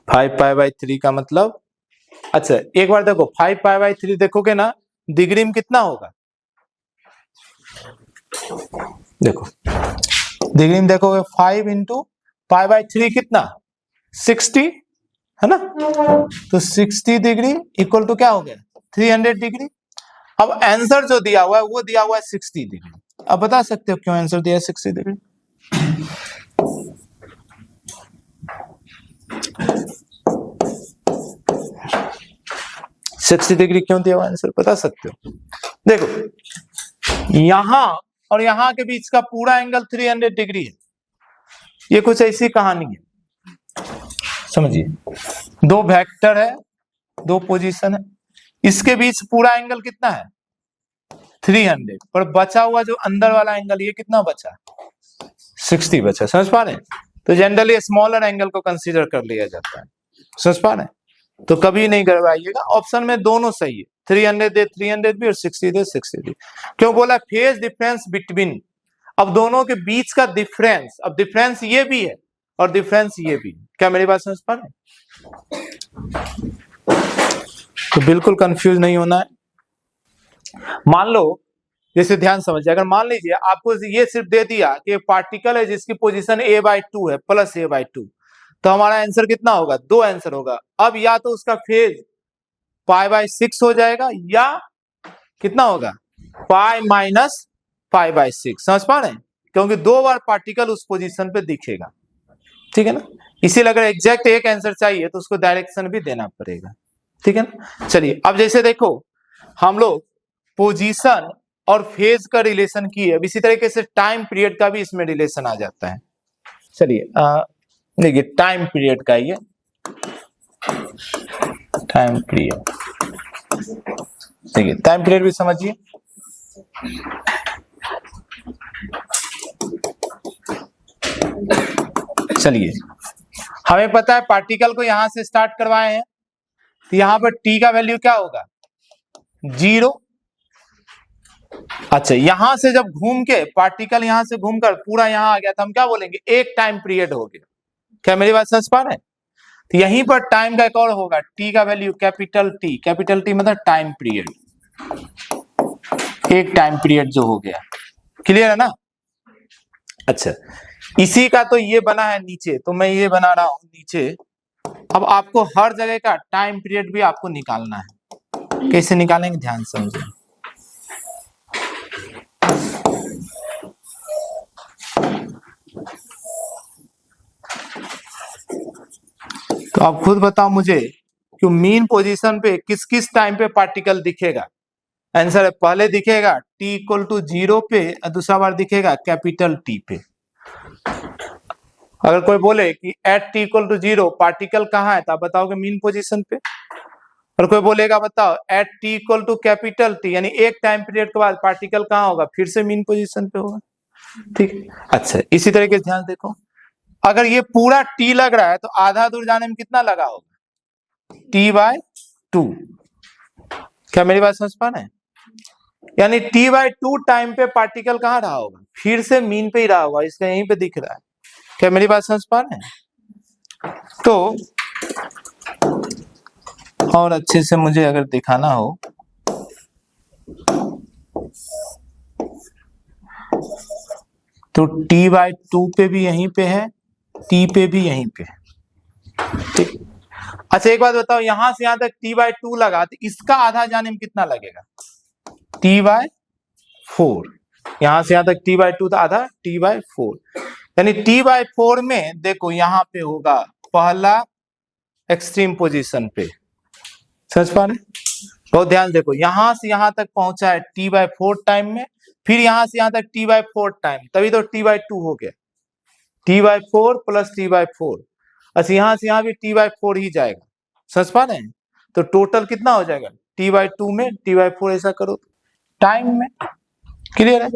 5 पाई बाय 3 का मतलब, अच्छा एक बार देखो 5 पाई बाय 3 देखोगे ना डिग्री में कितना होगा, देखो डिग्री में देखोगे 5 इंटू पाई बाय 3 कितना 60 है ना, तो 60 डिग्री इक्वल टू क्या हो गया 300 डिग्री। अब आंसर जो दिया हुआ है वो दिया हुआ है 60 डिग्री। अब बता सकते हो क्यों आंसर दिया 60 डिग्री। 60 डिग्री क्यों दिया हुआ आंसर बता सकते हो। देखो यहां और यहां के बीच का पूरा एंगल 300 डिग्री है। ये कुछ ऐसी कहानी है, समझिए। दो वेक्टर है, दो पोजीशन है, इसके बीच पूरा एंगल कितना है 300, पर बचा हुआ जो अंदर वाला एंगल ये कितना बचा 60 बचा। समझ पा रहे हैं, तो जनरली स्मॉलर एंगल को कंसीडर कर लिया जाता है। समझ पा रहे हैं, तो कभी नहीं करवाइएगा, ऑप्शन में दोनों सही है, 300 दे 300 भी और 60 दे 60 भी। क्यों बोला फेज डिफरेंस बिटवीन, अब दोनों के बीच का डिफरेंस, अब डिफरेंस ये भी है और डिफरेंस ये भी। क्या मेरी बात समझ पा रहे हैं, तो बिल्कुल कंफ्यूज नहीं होना है। मान लो जैसे ध्यान समझिए, अगर मान लीजिए आपको ये सिर्फ दे दिया कि एक पार्टिकल है जिसकी पोजीशन a/2 है प्लस a/2, तो हमारा आंसर कितना होगा, दो आंसर होगा। अब या तो उसका फेज π/6 हो जाएगा या कितना होगा π-π/6। समझ पा रहे हैं, क्योंकि दो बार पार्टिकल उस पोजीशन पे दिखेगा। ठीक है ना, इसीलिए अगर एग्जैक्ट एक आंसर चाहिए तो उसको डायरेक्शन भी देना पड़ेगा। ठीक है ना, चलिए अब जैसे देखो हम लोग पोजीशन और फेज का रिलेशन की है, इसी तरीके से टाइम पीरियड का भी इसमें रिलेशन आ जाता है। चलिए देखिए टाइम पीरियड का, ये टाइम पीरियड, देखिए टाइम पीरियड भी समझिए। चलिए हमें पता है पार्टिकल को यहां से स्टार्ट करवाए हैं, तो यहां पर t का वैल्यू क्या होगा 0। अच्छा यहां से जब घूम के पार्टिकल यहां से घूमकर पूरा यहां आ गया तो हम क्या बोलेंगे एक टाइम पीरियड हो गया। क्या मेरी बात समझ पा रहे हैं, तो यहीं पर टाइम का एक और होगा t का वैल्यू कैपिटल T मतलब टाइम पीरियड, एक टाइम पीरियड जो हो गया। क्लियर है ना। अच्छा इसी का तो ये बना है नीचे, तो मैं ये बना रहा हूं नीचे। अब आपको हर जगह का टाइम पीरियड भी आपको निकालना है, कैसे निकालेंगे ध्यान समझिए। तो आप खुद बताओ मुझे कि मीन पोजीशन पे किस किस टाइम पे पार्टिकल दिखेगा। आंसर है पहले दिखेगा t इक्वल टू 0 पे और दूसरा बार दिखेगा कैपिटल T पे। अगर कोई बोले कि at t equal to 0 particle कहाँ है तो आप बताओगे मीन पोजीशन पे। और कोई बोलेगा बताओ at t equal to capital T यानी एक टाइम पीरियड के बाद पार्टिकल कहाँ होगा, फिर से मीन पोजीशन पे होगा। ठीक, अच्छा इसी तरीके से ध्यान देखो, अगर ये पूरा t लग रहा है तो आधा दूर जाने में कितना लगा होगा t/2। क्या मेरी बात समझ पा रहे हैं, यानी t/2 टाइम पे पार्टिकल कहाँ रहा होगा, फिर से मीन पे ही रहा होगा, इसका यहीं पे दिख रहा है। क्या मेरी बात समझ पा रहे हैं, तो और अच्छे से मुझे अगर दिखाना हो तो t/2 पे भी यहीं पे है, t पे भी यहीं पे है। ठीक, अच्छा एक बात बताओ, यहां से यहां तक t/2 लगा तो इसका आधा जाने में कितना लगेगा t/4। यहां से यहां तक t/2 था, आधा t/4 यानी t/4 में देखो यहां पे होगा पहला एक्सट्रीम पोजीशन पे। समझ पा रहे, बहुत ध्यान देखो, यहां से यहां तक पहुंचा है t/4 टाइम में, फिर यहां से यहां तक t/4 टाइम, तभी तो t/2 हो गया, t/4 प्लस t/4। अच्छा यहां से यहां भी t/4 ही जाएगा। समझ पा रहे हैं, तो टोटल कितना हो जाएगा t/2 में t/4 ऐसा करो टाइम में। क्लियर है,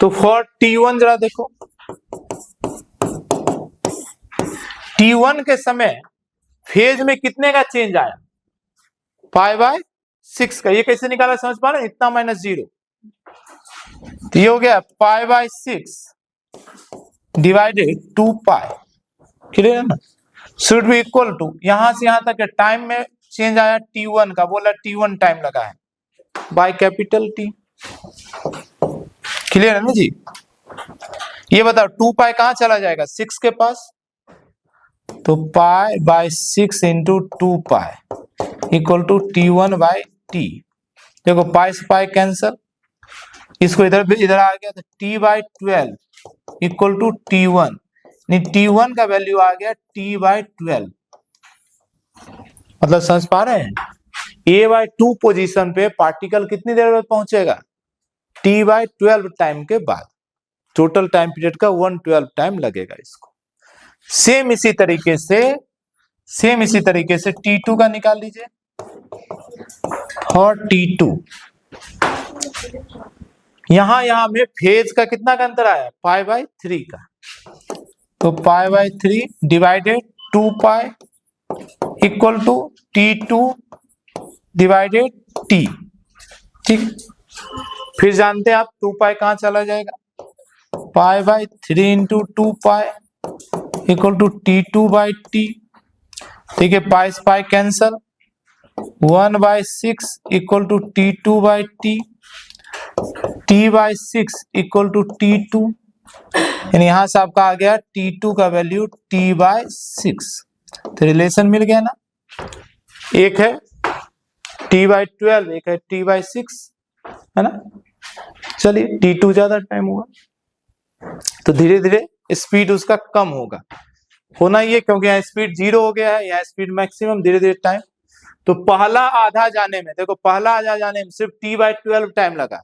तो फॉर T1 जरा देखो, T1 के समय फेज में कितने का चेंज आया, π/6 का। ये कैसे निकाला समझ पा रहे हैं, इतना -0, तो ये हो गया π/6 डिवाइडेड 2π, क्लियर है ना, शुड बी इक्वल टू, यहां से यहां तक टाइम में चेंज आया T1 का, बोला T1 टाइम लगा है, बाय कैपिटल T, क्लियर है ना जी। ये बताओ 2π कहां चला जाएगा, 6 के पास, तो π/6 इंटू 2π इक्वल टू T1/T। देखो पाई से पाई कैंसल, इसको इधर आ गया, तो T/12 equal to T1, T1 का वैल्यू आ गया T/12। मतलब समझ पा रहे हैं, A/2 पोजीशन पे पार्टिकल कितनी देर में पहुंचेगा, T/12 टाइम के बाद, टोटल टाइम पीरियड का 1/12 टाइम लगेगा इसको। सेम इसी तरीके से T2 का निकाल लीजिए, और T2 यहां में फेज का कितना का अंतर आया, π/3 का, तो π/3 divided 2π equal to T2 divided T, ठीक। फिर जानते हैं आप 2π कहां चला जाएगा, π/3 इंटू 2π इक्वल टू T2/T, ठीक है, पाई से pi cancel, 1/6 equal to T2/T, T/6 equal to T2, यानी यहां से आपका आ गया T2 का वैल्यू T/6, तो रिलेशन मिल गया ना, एक है T/12, एक है T/6, है ना। चलिए T2 ज्यादा टाइम हुआ, तो धीरे धीरे स्पीड उसका कम होना ही है, क्योंकि यहाँ स्पीड 0 हो गया है, यहाँ स्पीड मैक्सिमम, धीरे धीरे टाइम। तो पहला आधा जाने में, देखो पहला आधा जाने में सिर्फ T/12 टाइम लगा,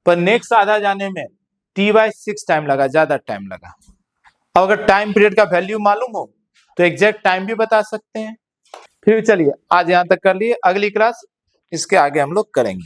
पर नेक्स्ट आधा जाने में T/6 टाइम लगा, ज्यादा टाइम लगा। अब अगर टाइम पीरियड का वैल्यू मालूम हो तो एग्जैक्ट टाइम भी बता सकते हैं। फिर चलिए आज यहां तक कर लिए, अगली क्लास इसके आगे हम लोग करेंगे।